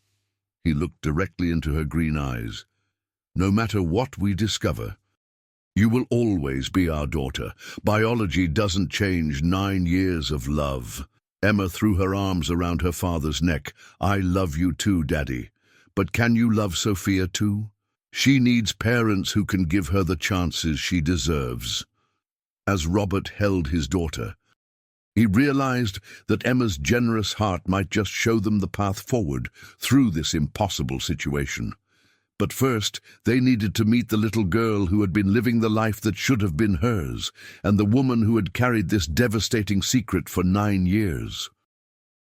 he looked directly into her green eyes, "no matter what we discover, you will always be our daughter. Biology doesn't change 9 years of love." Emma threw her arms around her father's neck. "I love you too, Daddy. But can you love Sophia too? She needs parents who can give her the chances she deserves." As Robert held his daughter, he realized that Emma's generous heart might just show them the path forward through this impossible situation. But first, they needed to meet the little girl who had been living the life that should have been hers, and the woman who had carried this devastating secret for 9 years.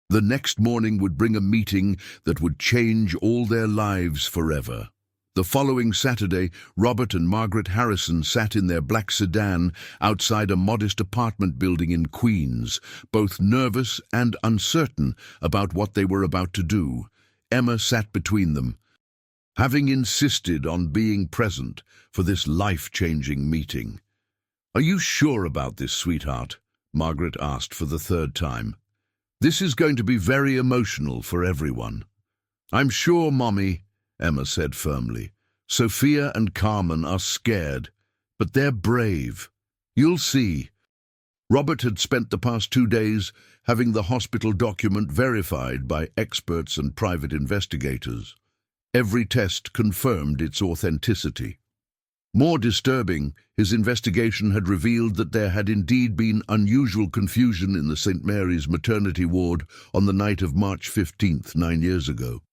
The next morning would bring a meeting that would change all their lives forever. The following Saturday, Robert and Margaret Harrison sat in their black sedan outside a modest apartment building in Queens, both nervous and uncertain about what they were about to do. Emma sat between them, having insisted on being present for this life-changing meeting. "Are you sure about this, sweetheart?" Margaret asked for the 3rd time. "This is going to be very emotional for everyone." "I'm sure, Mommy," Emma said firmly. "Sophia and Carmen are scared, but they're brave. You'll see." Robert had spent the past 2 days having the hospital document verified by experts and private investigators. Every test confirmed its authenticity. More disturbing, his investigation had revealed that there had indeed been unusual confusion in the St. Mary's maternity ward on the night of March 15th, 9 years ago.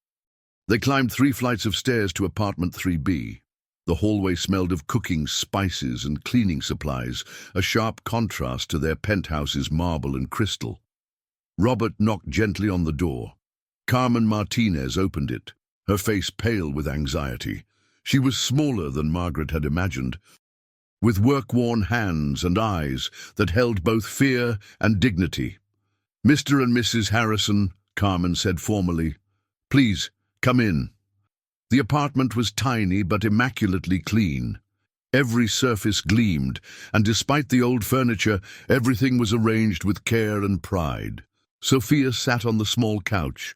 They climbed 3 flights of stairs to apartment 3B. The hallway smelled of cooking spices and cleaning supplies, a sharp contrast to their penthouse's marble and crystal. Robert knocked gently on the door. Carmen Martinez opened it, her face pale with anxiety. She was smaller than Margaret had imagined, with work-worn hands and eyes that held both fear and dignity. "Mr. and Mrs. Harrison," Carmen said formally, "please, come in." The apartment was tiny but immaculately clean. Every surface gleamed, and despite the old furniture, everything was arranged with care and pride. Sophia sat on the small couch,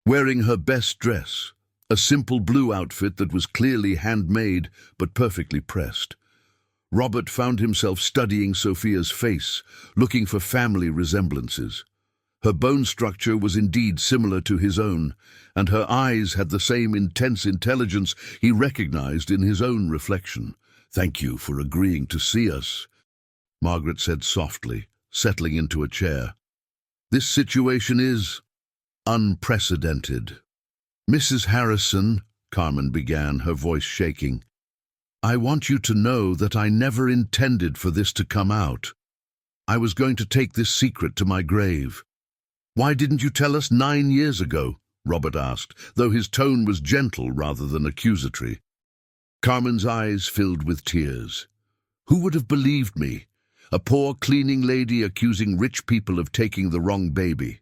wearing her best dress, a simple blue outfit that was clearly handmade but perfectly pressed. Robert found himself studying Sophia's face, looking for family resemblances. Her bone structure was indeed similar to his own, and her eyes had the same intense intelligence he recognized in his own reflection. "Thank you for agreeing to see us," Margaret said softly, settling into a chair. "This situation is unprecedented." "Mrs. Harrison," Carmen began, her voice shaking, "I want you to know that I never intended for this to come out. I was going to take this secret to my grave." "Why didn't you tell us 9 years ago?" Robert asked, though his tone was gentle rather than accusatory. Carmen's eyes filled with tears. "Who would have believed me? A poor cleaning lady accusing rich people of taking the wrong baby.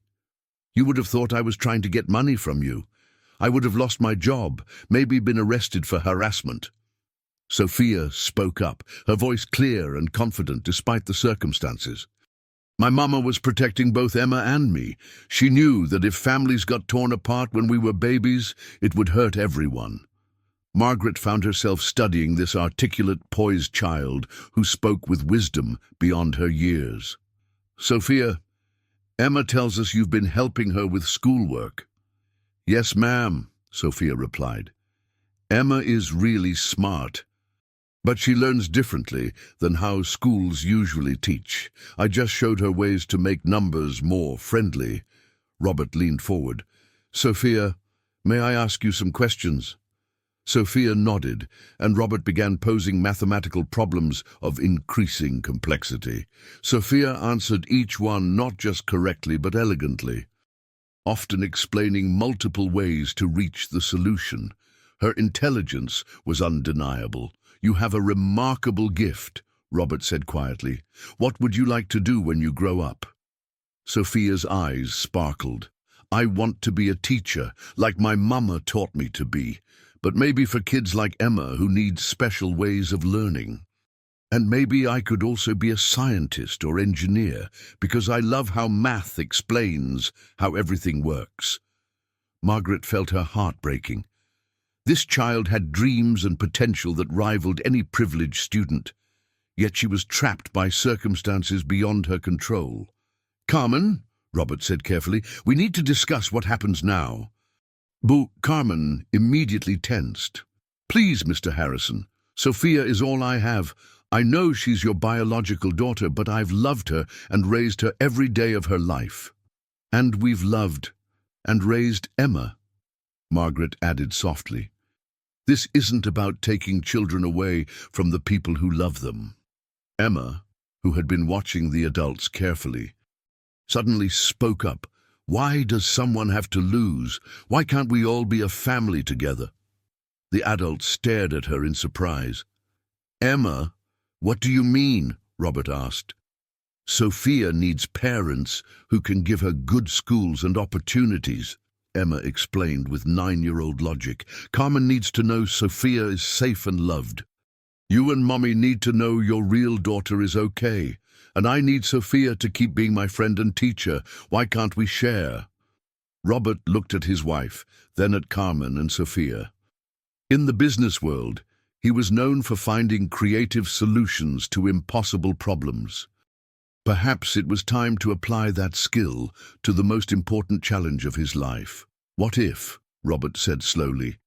You would have thought I was trying to get money from you. I would have lost my job, maybe been arrested for harassment." Sophia spoke up, her voice clear and confident despite the circumstances. "My mama was protecting both Emma and me. She knew that if families got torn apart when we were babies, it would hurt everyone." Margaret found herself studying this articulate, poised child who spoke with wisdom beyond her years. "Sophia, Emma tells us you've been helping her with schoolwork." "Yes, ma'am," Sophia replied. "Emma is really smart, but she learns differently than how schools usually teach. I just showed her ways to make numbers more friendly." Robert leaned forward. "Sophia, may I ask you some questions?" Sophia nodded, and Robert began posing mathematical problems of increasing complexity. Sophia answered each one not just correctly but elegantly, often explaining multiple ways to reach the solution. Her intelligence was undeniable. "You have a remarkable gift," Robert said quietly. "What would you like to do when you grow up?" Sophia's eyes sparkled. "I want to be a teacher, like my mama taught me to be, but maybe for kids like Emma who need special ways of learning. And maybe I could also be a scientist or engineer, because I love how math explains how everything works." Margaret felt her heart breaking. This child had dreams and potential that rivaled any privileged student, yet she was trapped by circumstances beyond her control. "Carmen," Robert said carefully, "we need to discuss what happens now." Carmen immediately tensed. "Please, Mr. Harrison, Sophia is all I have. I know she's your biological daughter, but I've loved her and raised her every day of her life." "And we've loved and raised Emma," Margaret added softly. "This isn't about taking children away from the people who love them." Emma, who had been watching the adults carefully, suddenly spoke up. "Why does someone have to lose? Why can't we all be a family together?" The adults stared at her in surprise. "Emma, what do you mean?" Robert asked. "Sophia needs parents who can give her good schools and opportunities," Emma explained with 9-year-old logic. "Carmen needs to know Sophia is safe and loved. You and Mommy need to know your real daughter is okay. And I need Sophia to keep being my friend and teacher. Why can't we share?" Robert looked at his wife, then at Carmen and Sophia. In the business world, he was known for finding creative solutions to impossible problems. Perhaps it was time to apply that skill to the most important challenge of his life. "What if," Robert said slowly,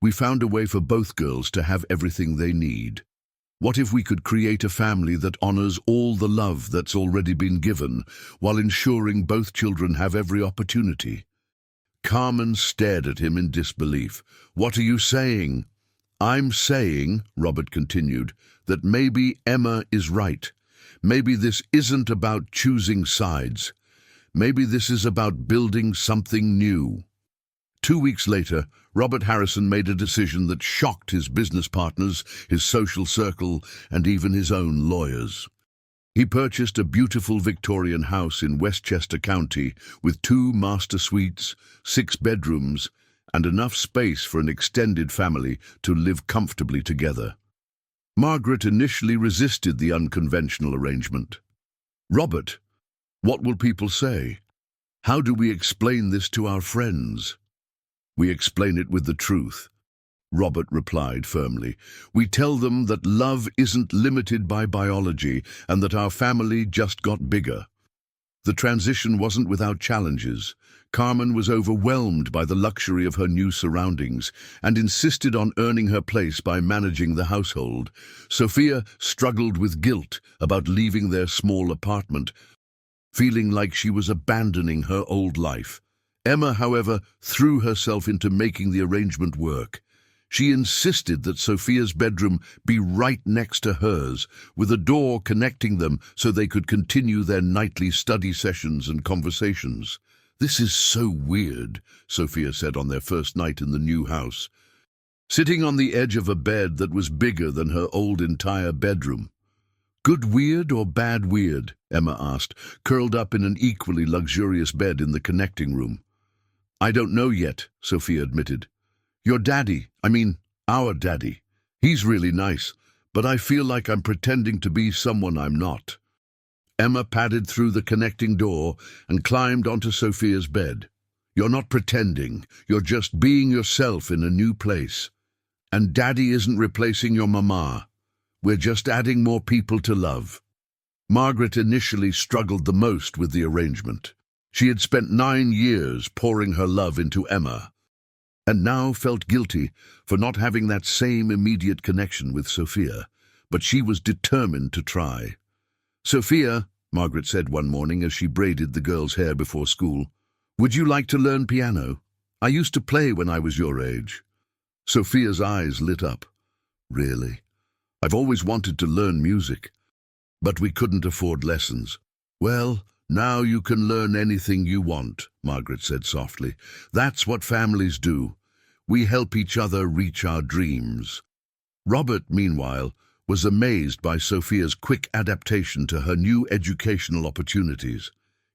"we found a way for both girls to have everything they need? What if we could create a family that honors all the love that's already been given, while ensuring both children have every opportunity?" Carmen stared at him in disbelief. "What are you saying?" "I'm saying," Robert continued, "that maybe Emma is right. Maybe this isn't about choosing sides. Maybe this is about building something new." 2 weeks later, Robert Harrison made a decision that shocked his business partners, his social circle, and even his own lawyers. He purchased a beautiful Victorian house in Westchester County with 2 master suites, 6 bedrooms, and enough space for an extended family to live comfortably together. Margaret initially resisted the unconventional arrangement. "Robert, what will people say? How do we explain this to our friends?" "We explain it with the truth. Robert replied firmly. "We tell them that love isn't limited by biology and that our family just got bigger." The transition wasn't without challenges. Carmen was overwhelmed by the luxury of her new surroundings and insisted on earning her place by managing the household. Sophia struggled with guilt about leaving their small apartment, feeling like she was abandoning her old life. Emma, however, threw herself into making the arrangement work. She insisted that Sophia's bedroom be right next to hers, with a door connecting them so they could continue their nightly study sessions and conversations. "This is so weird," Sophia said on their first night in the new house, sitting on the edge of a bed that was bigger than her old entire bedroom. "Good weird or bad weird?" Emma asked, curled up in an equally luxurious bed in the connecting room. "I don't know yet," Sophia admitted. "Your daddy, our daddy, he's really nice, but I feel like I'm pretending to be someone I'm not." Emma padded through the connecting door and climbed onto Sophia's bed. "You're not pretending, you're just being yourself in a new place. And Daddy isn't replacing your mama. We're just adding more people to love." Margaret initially struggled the most with the arrangement. She had spent 9 years pouring her love into Emma, and now felt guilty for not having that same immediate connection with Sophia, but she was determined to try. "Sophia," Margaret said one morning as she braided the girl's hair before school, "would you like to learn piano? I used to play when I was your age." Sophia's eyes lit up. "Really? I've always wanted to learn music, but we couldn't afford lessons." "Well, now you can learn anything you want," Margaret said softly. "That's what families do. We help each other reach our dreams." Robert, meanwhile, was amazed by Sophia's quick adaptation to her new educational opportunities.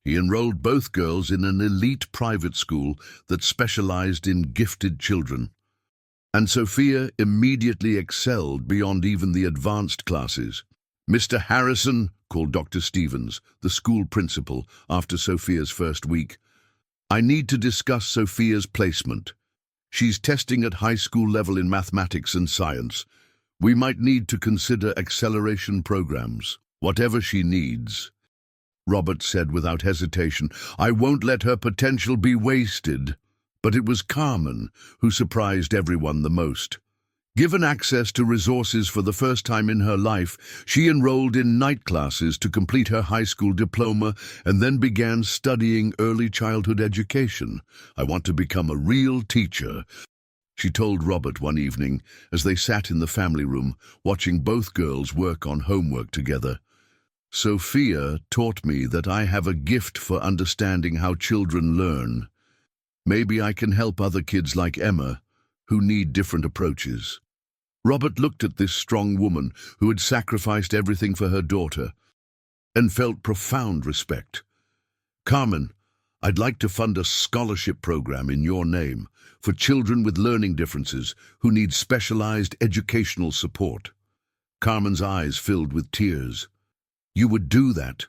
He enrolled both girls in an elite private school that specialized in gifted children. And Sophia immediately excelled beyond even the advanced classes. "Mr. Harrison," called Dr. Stevens, the school principal, after Sophia's first week, "I need to discuss Sophia's placement. She's testing at high school level in mathematics and science. We might need to consider acceleration programs, whatever she needs." Robert said without hesitation, "I won't let her potential be wasted." But it was Carmen who surprised everyone the most. Given access to resources for the first time in her life, she enrolled in night classes to complete her high school diploma and then began studying early childhood education. "I want to become a real teacher," she told Robert one evening as they sat in the family room, watching both girls work on homework together. "Sophia taught me that I have a gift for understanding how children learn. Maybe I can help other kids like Emma, who need different approaches." Robert looked at this strong woman who had sacrificed everything for her daughter and felt profound respect. "Carmen, I'd like to fund a scholarship program in your name for children with learning differences who need specialized educational support." Carmen's eyes filled with tears. "You would do that?"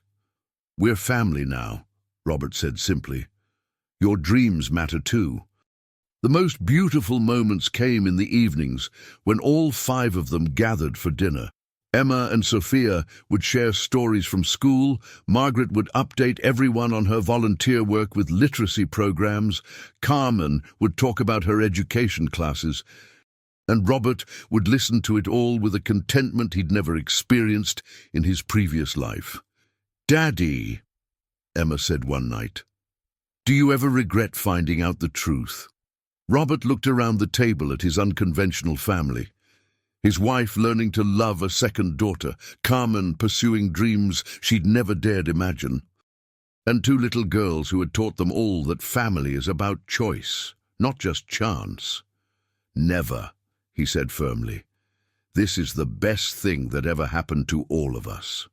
"We're family now," Robert said simply. "Your dreams matter too." The most beautiful moments came in the evenings when all 5 of them gathered for dinner. Emma and Sophia would share stories from school, Margaret would update everyone on her volunteer work with literacy programs, Carmen would talk about her education classes, and Robert would listen to it all with a contentment he'd never experienced in his previous life. "Daddy," Emma said one night, "do you ever regret finding out the truth?" Robert looked around the table at his unconventional family. His wife learning to love a second daughter, Carmen pursuing dreams she'd never dared imagine, and 2 little girls who had taught them all that family is about choice, not just chance. "Never," he said firmly. "This is the best thing that ever happened to all of us."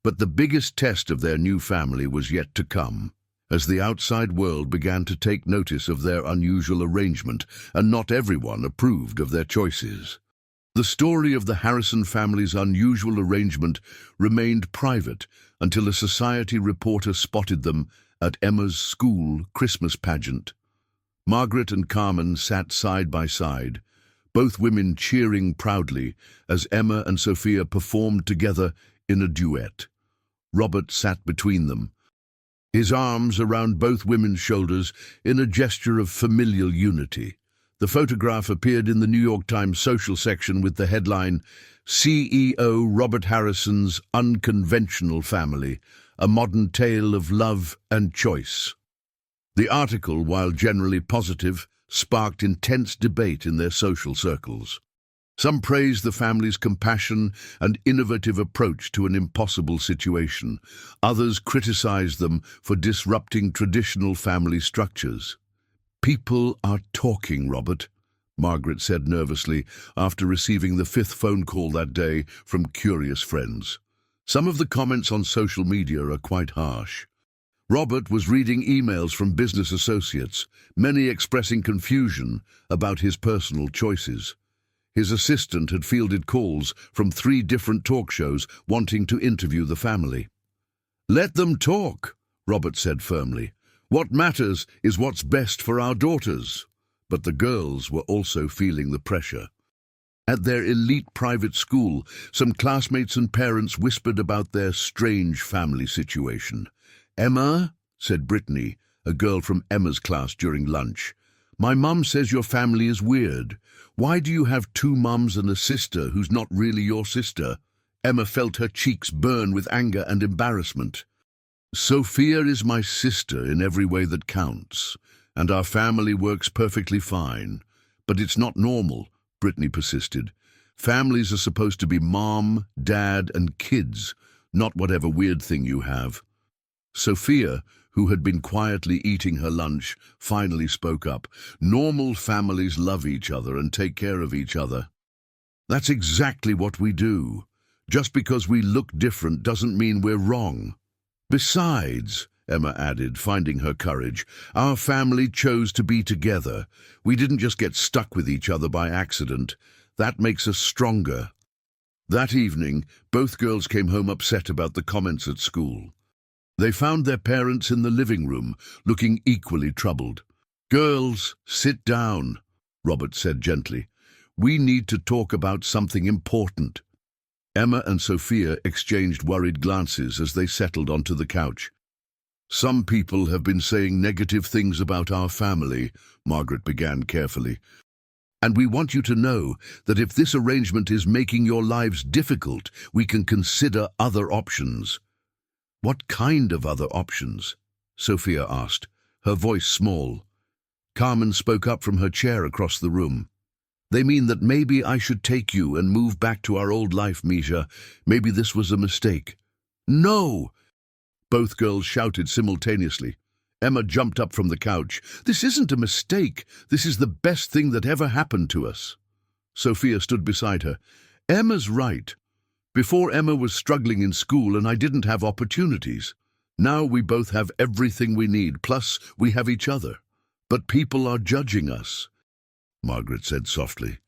But the biggest test of their new family was yet to come, as the outside world began to take notice of their unusual arrangement, and not everyone approved of their choices. The story of the Harrison family's unusual arrangement remained private until a society reporter spotted them at Emma's school Christmas pageant. Margaret and Carmen sat side by side, both women cheering proudly as Emma and Sophia performed together in a duet. Robert sat between them, his arms around both women's shoulders in a gesture of familial unity. The photograph appeared in the New York Times social section with the headline, CEO Robert Harrison's Unconventional Family, a modern tale of love and choice. The article, while generally positive, sparked intense debate in their social circles. Some praised the family's compassion and innovative approach to an impossible situation. Others criticized them for disrupting traditional family structures. "People are talking, Robert," Margaret said nervously after receiving the fifth phone call that day from curious friends. Some of the comments on social media are quite harsh. Robert was reading emails from business associates, many expressing confusion about his personal choices. His assistant had fielded calls from 3 different talk shows wanting to interview the family. "Let them talk," Robert said firmly. "What matters is what's best for our daughters." But the girls were also feeling the pressure. At their elite private school, some classmates and parents whispered about their strange family situation. "Emma," said Brittany, a girl from Emma's class during lunch, "my mum says your family is weird. Why do you have 2 mums and a sister who's not really your sister?" Emma felt her cheeks burn with anger and embarrassment. "Sophia is my sister in every way that counts, and our family works perfectly fine. But it's not normal," Brittany persisted. "Families are supposed to be mom, dad, and kids, not whatever weird thing you have." Sophia, who had been quietly eating her lunch, finally spoke up. "Normal families love each other and take care of each other. That's exactly what we do. Just because we look different doesn't mean we're wrong. Besides," Emma added, finding her courage, "our family chose to be together. We didn't just get stuck with each other by accident. That makes us stronger." That evening, both girls came home upset about the comments at school. They found their parents in the living room, looking equally troubled. "Girls, sit down," Robert said gently. "We need to talk about something important." Emma and Sophia exchanged worried glances as they settled onto the couch. "Some people have been saying negative things about our family," Margaret began carefully. "And we want you to know that if this arrangement is making your lives difficult, we can consider other options." "What kind of other options?" Sophia asked, her voice small. Carmen spoke up from her chair across the room. "They mean that maybe I should take you and move back to our old life, Misha. Maybe this was a mistake." "No!" both girls shouted simultaneously. Emma jumped up from the couch. "This isn't a mistake. This is the best thing that ever happened to us." Sophia stood beside her. "Emma's right. Before Emma was struggling in school and I didn't have opportunities. Now we both have everything we need, plus we have each other. But people are judging us," Margaret said softly.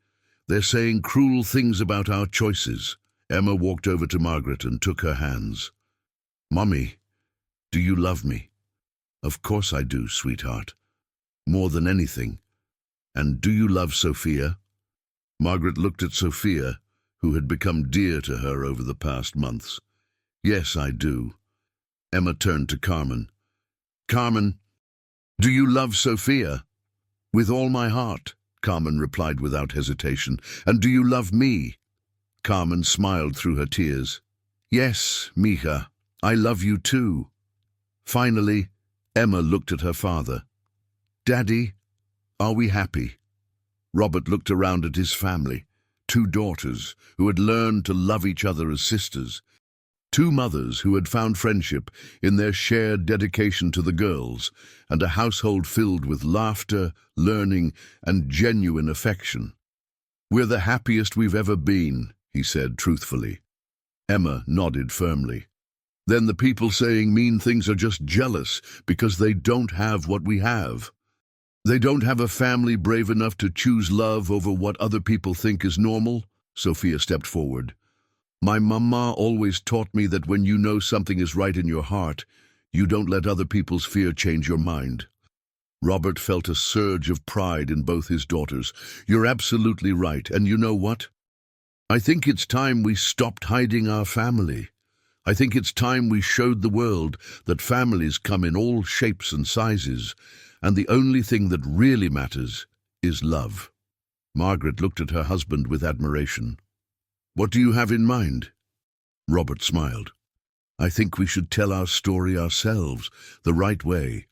"They're saying cruel things about our choices." Emma walked over to Margaret and took her hands. "Mummy, do you love me?" "Of course I do, sweetheart. More than anything. And do you love Sophia?" Margaret looked at Sophia, who had become dear to her over the past months. "Yes, I do." Emma turned to Carmen. "Carmen, do you love Sophia?" "With all my heart," Carmen replied without hesitation. "And do you love me?" Carmen smiled through her tears. "Yes, Mija, I love you too." Finally, Emma looked at her father. "Daddy, are we happy?" Robert looked around at his family. 2 daughters who had learned to love each other as sisters. 2 mothers who had found friendship in their shared dedication to the girls, and a household filled with laughter, learning, and genuine affection. "We're the happiest we've ever been," he said truthfully. Emma nodded firmly. "Then the people saying mean things are just jealous because they don't have what we have. They don't have a family brave enough to choose love over what other people think is normal." Sophia stepped forward. "My mama always taught me that when you know something is right in your heart, you don't let other people's fear change your mind." Robert felt a surge of pride in both his daughters. "You're absolutely right, and you know what? I think it's time we stopped hiding our family. I think it's time we showed the world that families come in all shapes and sizes, and the only thing that really matters is love." Margaret looked at her husband with admiration. "What do you have in mind?" Robert smiled. "I think we should tell our story ourselves, the right way.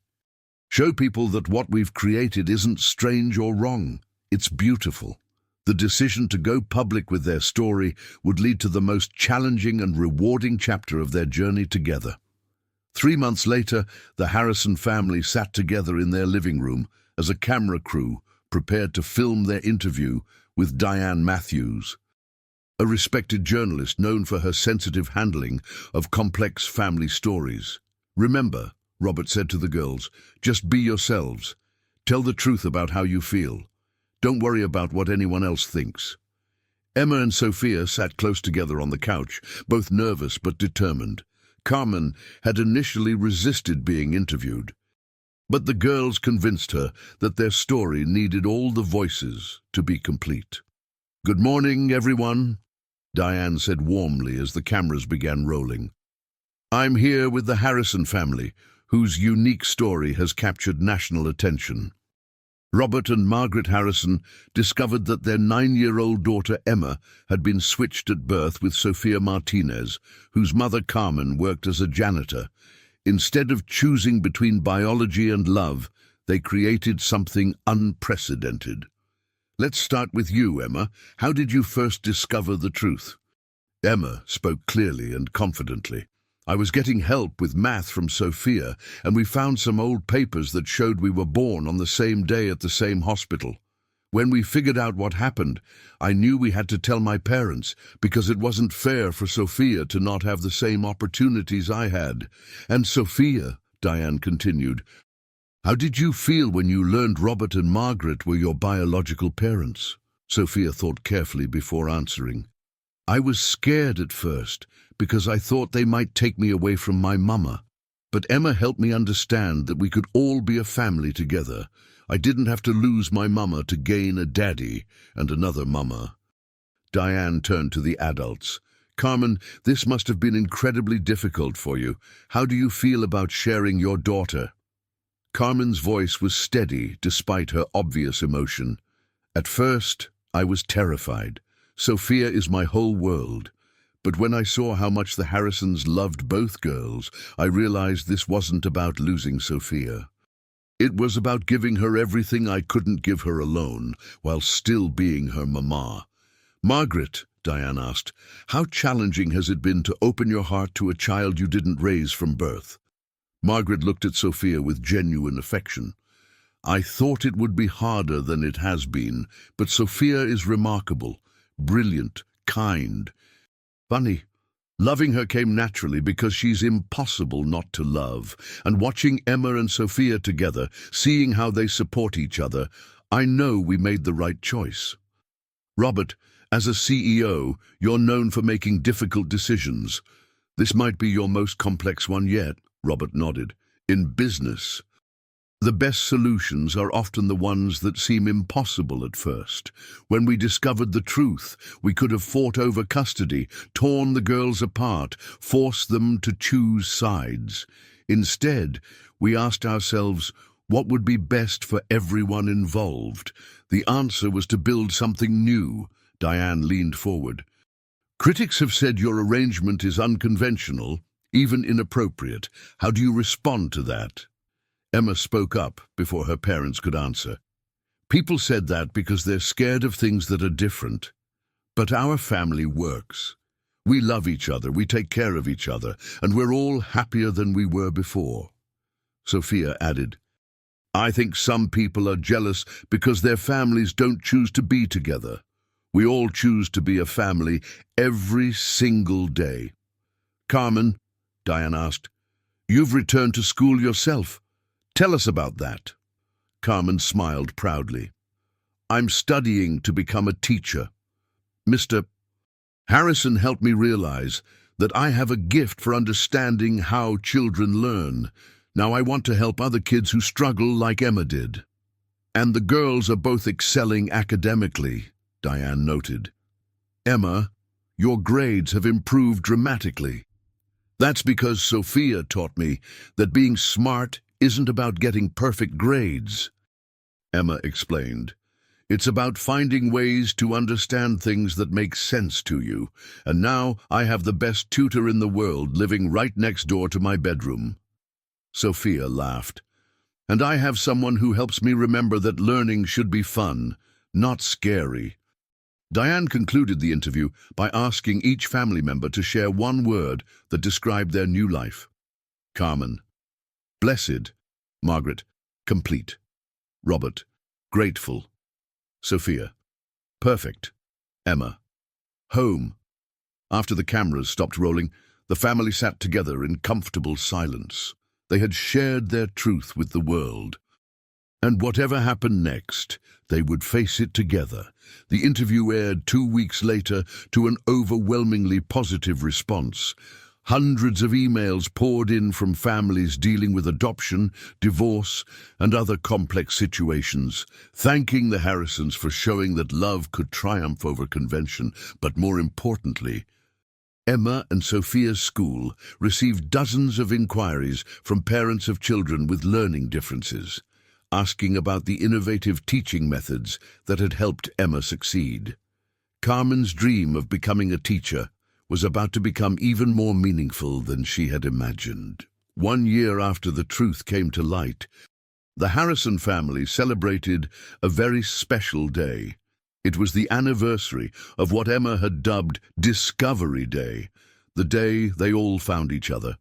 Show people that what we've created isn't strange or wrong. It's beautiful." The decision to go public with their story would lead to the most challenging and rewarding chapter of their journey together. 3 months later, the Harrison family sat together in their living room as a camera crew prepared to film their interview with Diane Matthews, a respected journalist known for her sensitive handling of complex family stories. "Remember," Robert said to the girls, "just be yourselves. Tell the truth about how you feel. Don't worry about what anyone else thinks." Emma and Sophia sat close together on the couch, both nervous but determined. Carmen had initially resisted being interviewed, but the girls convinced her that their story needed all the voices to be complete. "Good morning, everyone," Diane said warmly as the cameras began rolling. "I'm here with the Harrison family, whose unique story has captured national attention." Robert and Margaret Harrison discovered that their 9-year-old daughter Emma had been switched at birth with Sophia Martinez, whose mother Carmen worked as a janitor. Instead of choosing between biology and love, they created something unprecedented. "Let's start with you, Emma. How did you first discover the truth?" Emma spoke clearly and confidently. "I was getting help with math from Sophia, and we found some old papers that showed we were born on the same day at the same hospital. When we figured out what happened, I knew we had to tell my parents, because it wasn't fair for Sophia to not have the same opportunities I had." "And Sophia," Diane continued, "how did you feel when you learned Robert and Margaret were your biological parents?" Sophia thought carefully before answering. "I was scared at first, because I thought they might take me away from my mama. But Emma helped me understand that we could all be a family together. I didn't have to lose my mama to gain a daddy and another mama." Diane turned to the adults. "Carmen, this must have been incredibly difficult for you. How do you feel about sharing your daughter?" Carmen's voice was steady despite her obvious emotion. "At first, I was terrified. Sophia is my whole world. But when I saw how much the Harrisons loved both girls, I realized this wasn't about losing Sophia. It was about giving her everything I couldn't give her alone, while still being her mama." "Margaret," Diane asked, "how challenging has it been to open your heart to a child you didn't raise from birth?" Margaret looked at Sophia with genuine affection. "I thought it would be harder than it has been, but Sophia is remarkable, brilliant, kind. Funny. Loving her came naturally because she's impossible not to love. And watching Emma and Sophia together, seeing how they support each other, I know we made the right choice." "Robert, as a CEO, you're known for making difficult decisions. This might be your most complex one yet." Robert nodded. "In business, the best solutions are often the ones that seem impossible at first. When we discovered the truth, we could have fought over custody, torn the girls apart, forced them to choose sides. Instead, we asked ourselves, what would be best for everyone involved? The answer was to build something new." Diane leaned forward. "Critics have said your arrangement is unconventional, even inappropriate. How do you respond to that?" Emma spoke up before her parents could answer. "People said that because they're scared of things that are different. But our family works. We love each other, we take care of each other, and we're all happier than we were before." Sophia added, "I think some people are jealous because their families don't choose to be together. We all choose to be a family every single day." "Carmen," Diane asked, "you've returned to school yourself. Tell us about that." Carmen smiled proudly. "I'm studying to become a teacher. Mr. Harrison helped me realize that I have a gift for understanding how children learn. Now I want to help other kids who struggle like Emma did. And the girls are both excelling academically, Diane noted. Emma, your grades have improved dramatically. That's because Sophia taught me that being smart isn't about getting perfect grades. Emma explained. It's about finding ways to understand things that make sense to you. And now I have the best tutor in the world living right next door to my bedroom. Sophia laughed. And I have someone who helps me remember that learning should be fun, not scary. Diane concluded the interview by asking each family member to share one word that described their new life. Carmen. Blessed. Margaret. Complete. Robert. Grateful. Sophia. Perfect. Emma. Home. After the cameras stopped rolling, the family sat together in comfortable silence. They had shared their truth with the world. And whatever happened next, they would face it together. The interview aired 2 weeks later to an overwhelmingly positive response. Hundreds of emails poured in from families dealing with adoption, divorce, and other complex situations, thanking the Harrisons for showing that love could triumph over convention, but more importantly, Emma and Sophia's school received dozens of inquiries from parents of children with learning differences, asking about the innovative teaching methods that had helped Emma succeed. Carmen's dream of becoming a teacher was about to become even more meaningful than she had imagined. 1 year after the truth came to light, the Harrison family celebrated a very special day. It was the anniversary of what Emma had dubbed Discovery Day, the day they all found each other.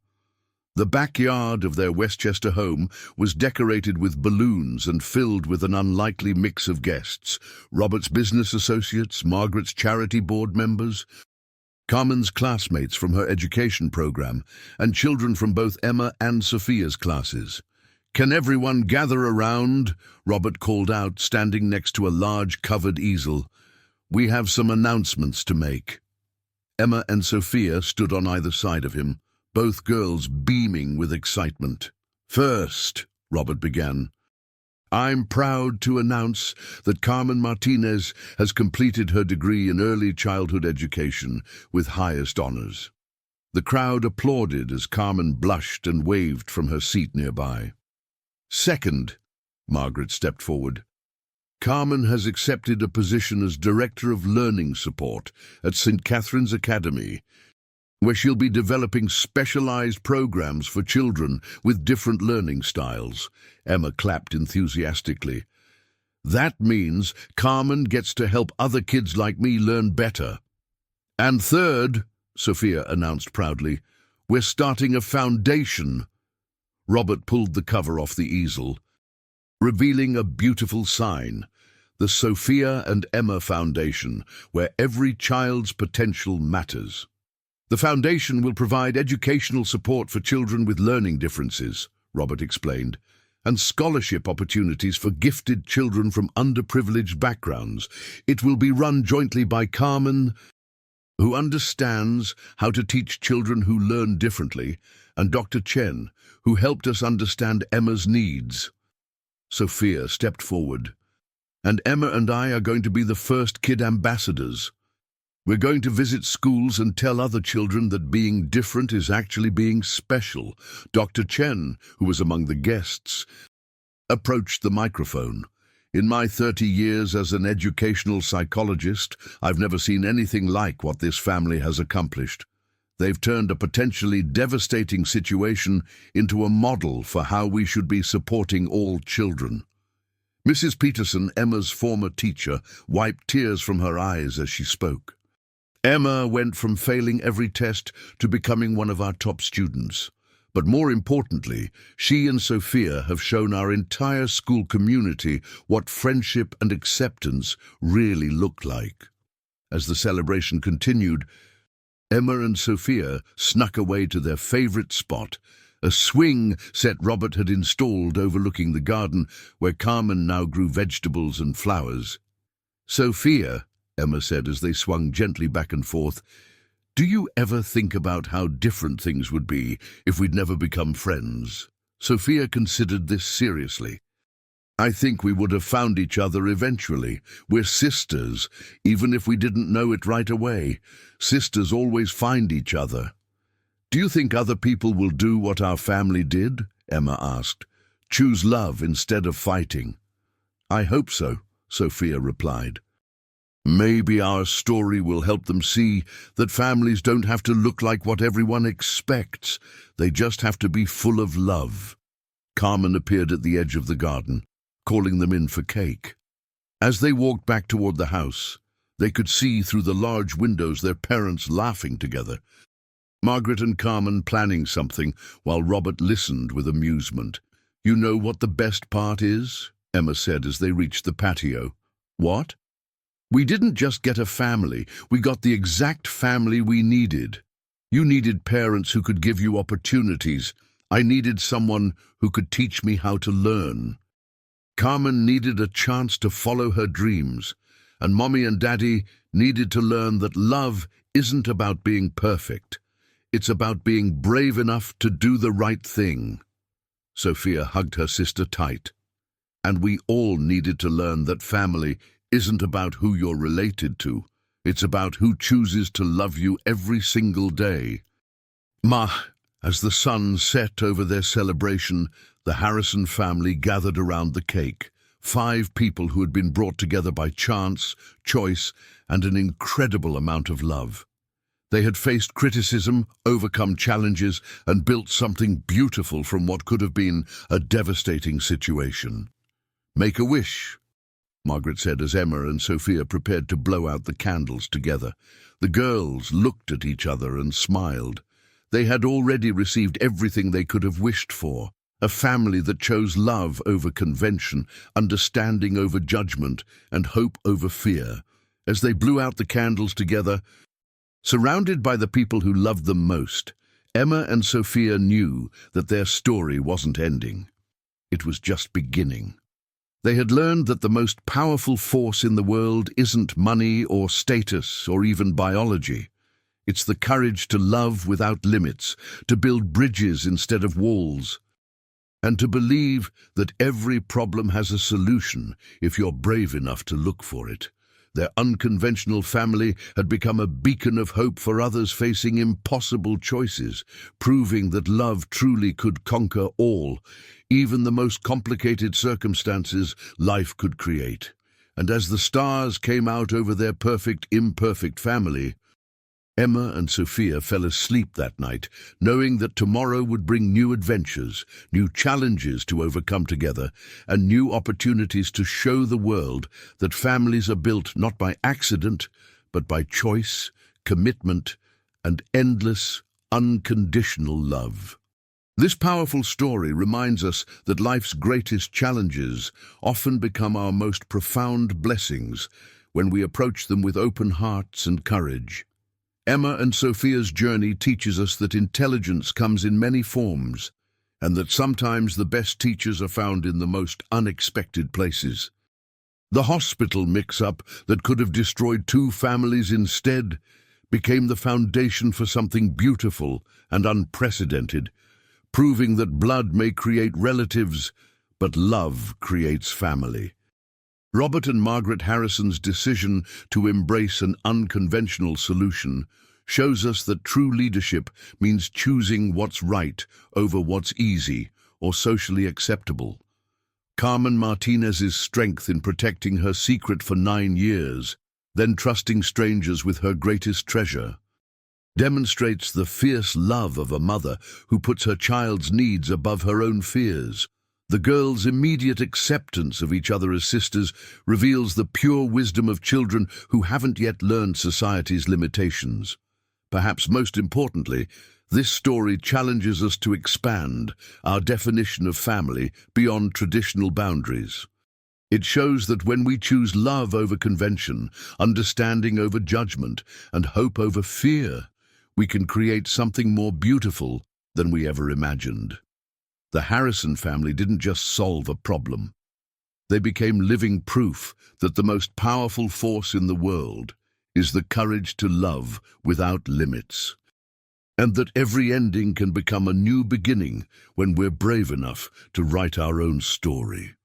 The backyard of their Westchester home was decorated with balloons and filled with an unlikely mix of guests: Robert's business associates, Margaret's charity board members, Carmen's classmates from her education program, and children from both Emma and Sophia's classes. "Can everyone gather around?" Robert called out, standing next to a large covered easel. "We have some announcements to make." Emma and Sophia stood on either side of him, both girls beaming with excitement. "First," Robert began, "I'm proud to announce that Carmen Martinez has completed her degree in early childhood education with highest honors." The crowd applauded as Carmen blushed and waved from her seat nearby. "Second," Margaret stepped forward, "Carmen has accepted a position as Director of Learning Support at St. Catherine's Academy, where she'll be developing specialized programs for children with different learning styles." Emma clapped enthusiastically. "That means Carmen gets to help other kids like me learn better." "And third," Sophia announced proudly, "we're starting a foundation." Robert pulled the cover off the easel, revealing a beautiful sign: the Sophia and Emma Foundation, where every child's potential matters. "The foundation will provide educational support for children with learning differences," Robert explained, "and scholarship opportunities for gifted children from underprivileged backgrounds. It will be run jointly by Carmen, who understands how to teach children who learn differently, and Dr. Chen, who helped us understand Emma's needs." Sophia stepped forward. "And Emma and I are going to be the first kid ambassadors. We're going to visit schools and tell other children that being different is actually being special." Dr. Chen, who was among the guests, approached the microphone. "In my 30 years as an educational psychologist, I've never seen anything like what this family has accomplished. They've turned a potentially devastating situation into a model for how we should be supporting all children." Mrs. Peterson, Emma's former teacher, wiped tears from her eyes as she spoke. "Emma went from failing every test to becoming one of our top students. But more importantly, she and Sophia have shown our entire school community what friendship and acceptance really look like." As the celebration continued, Emma and Sophia snuck away to their favorite spot, a swing set Robert had installed overlooking the garden where Carmen now grew vegetables and flowers. "Sophia," Emma said as they swung gently back and forth, "do you ever think about how different things would be if we'd never become friends?" Sophia considered this seriously. I think we would have found each other eventually. We're sisters, even if we didn't know it right away. Sisters always find each other. Do you think other people will do what our family did? Emma asked. Choose love instead of fighting. I hope so, Sophia replied. Maybe our story will help them see that families don't have to look like what everyone expects. They just have to be full of love. Carmen appeared at the edge of the garden, calling them in for cake. As they walked back toward the house, they could see through the large windows their parents laughing together. Margaret and Carmen planning something, while Robert listened with amusement. You know what the best part is? Emma said as they reached the patio. What? We didn't just get a family, we got the exact family we needed. You needed parents who could give you opportunities. I needed someone who could teach me how to learn. Carmen needed a chance to follow her dreams, and Mommy and Daddy needed to learn that love isn't about being perfect. It's about being brave enough to do the right thing. Sophia hugged her sister tight. And we all needed to learn that family isn't about who you're related to. It's about who chooses to love you every single day. As the sun set over their celebration, the Harrison family gathered around the cake. 5 people who had been brought together by chance, choice, and an incredible amount of love. They had faced criticism, overcome challenges, and built something beautiful from what could have been a devastating situation. Make a wish, Margaret said as Emma and Sophia prepared to blow out the candles together. The girls looked at each other and smiled. They had already received everything they could have wished for, a family that chose love over convention, understanding over judgment, and hope over fear. As they blew out the candles together, surrounded by the people who loved them most, Emma and Sophia knew that their story wasn't ending. It was just beginning. They had learned that the most powerful force in the world isn't money or status or even biology. It's the courage to love without limits, to build bridges instead of walls, and to believe that every problem has a solution if you're brave enough to look for it. Their unconventional family had become a beacon of hope for others facing impossible choices, proving that love truly could conquer all, even the most complicated circumstances life could create. And as the stars came out over their perfect, imperfect family, Emma and Sophia fell asleep that night, knowing that tomorrow would bring new adventures, new challenges to overcome together, and new opportunities to show the world that families are built not by accident, but by choice, commitment, and endless, unconditional love. This powerful story reminds us that life's greatest challenges often become our most profound blessings when we approach them with open hearts and courage. Emma and Sophia's journey teaches us that intelligence comes in many forms, and that sometimes the best teachers are found in the most unexpected places. The hospital mix-up that could have destroyed 2 families instead became the foundation for something beautiful and unprecedented, proving that blood may create relatives, but love creates family. Robert and Margaret Harrison's decision to embrace an unconventional solution shows us that true leadership means choosing what's right over what's easy or socially acceptable. Carmen Martinez's strength in protecting her secret for 9 years, then trusting strangers with her greatest treasure, demonstrates the fierce love of a mother who puts her child's needs above her own fears. The girls' immediate acceptance of each other as sisters reveals the pure wisdom of children who haven't yet learned society's limitations. Perhaps most importantly, this story challenges us to expand our definition of family beyond traditional boundaries. It shows that when we choose love over convention, understanding over judgment, and hope over fear, we can create something more beautiful than we ever imagined. The Harrison family didn't just solve a problem. They became living proof that the most powerful force in the world is the courage to love without limits. and that every ending can become a new beginning when we're brave enough to write our own story.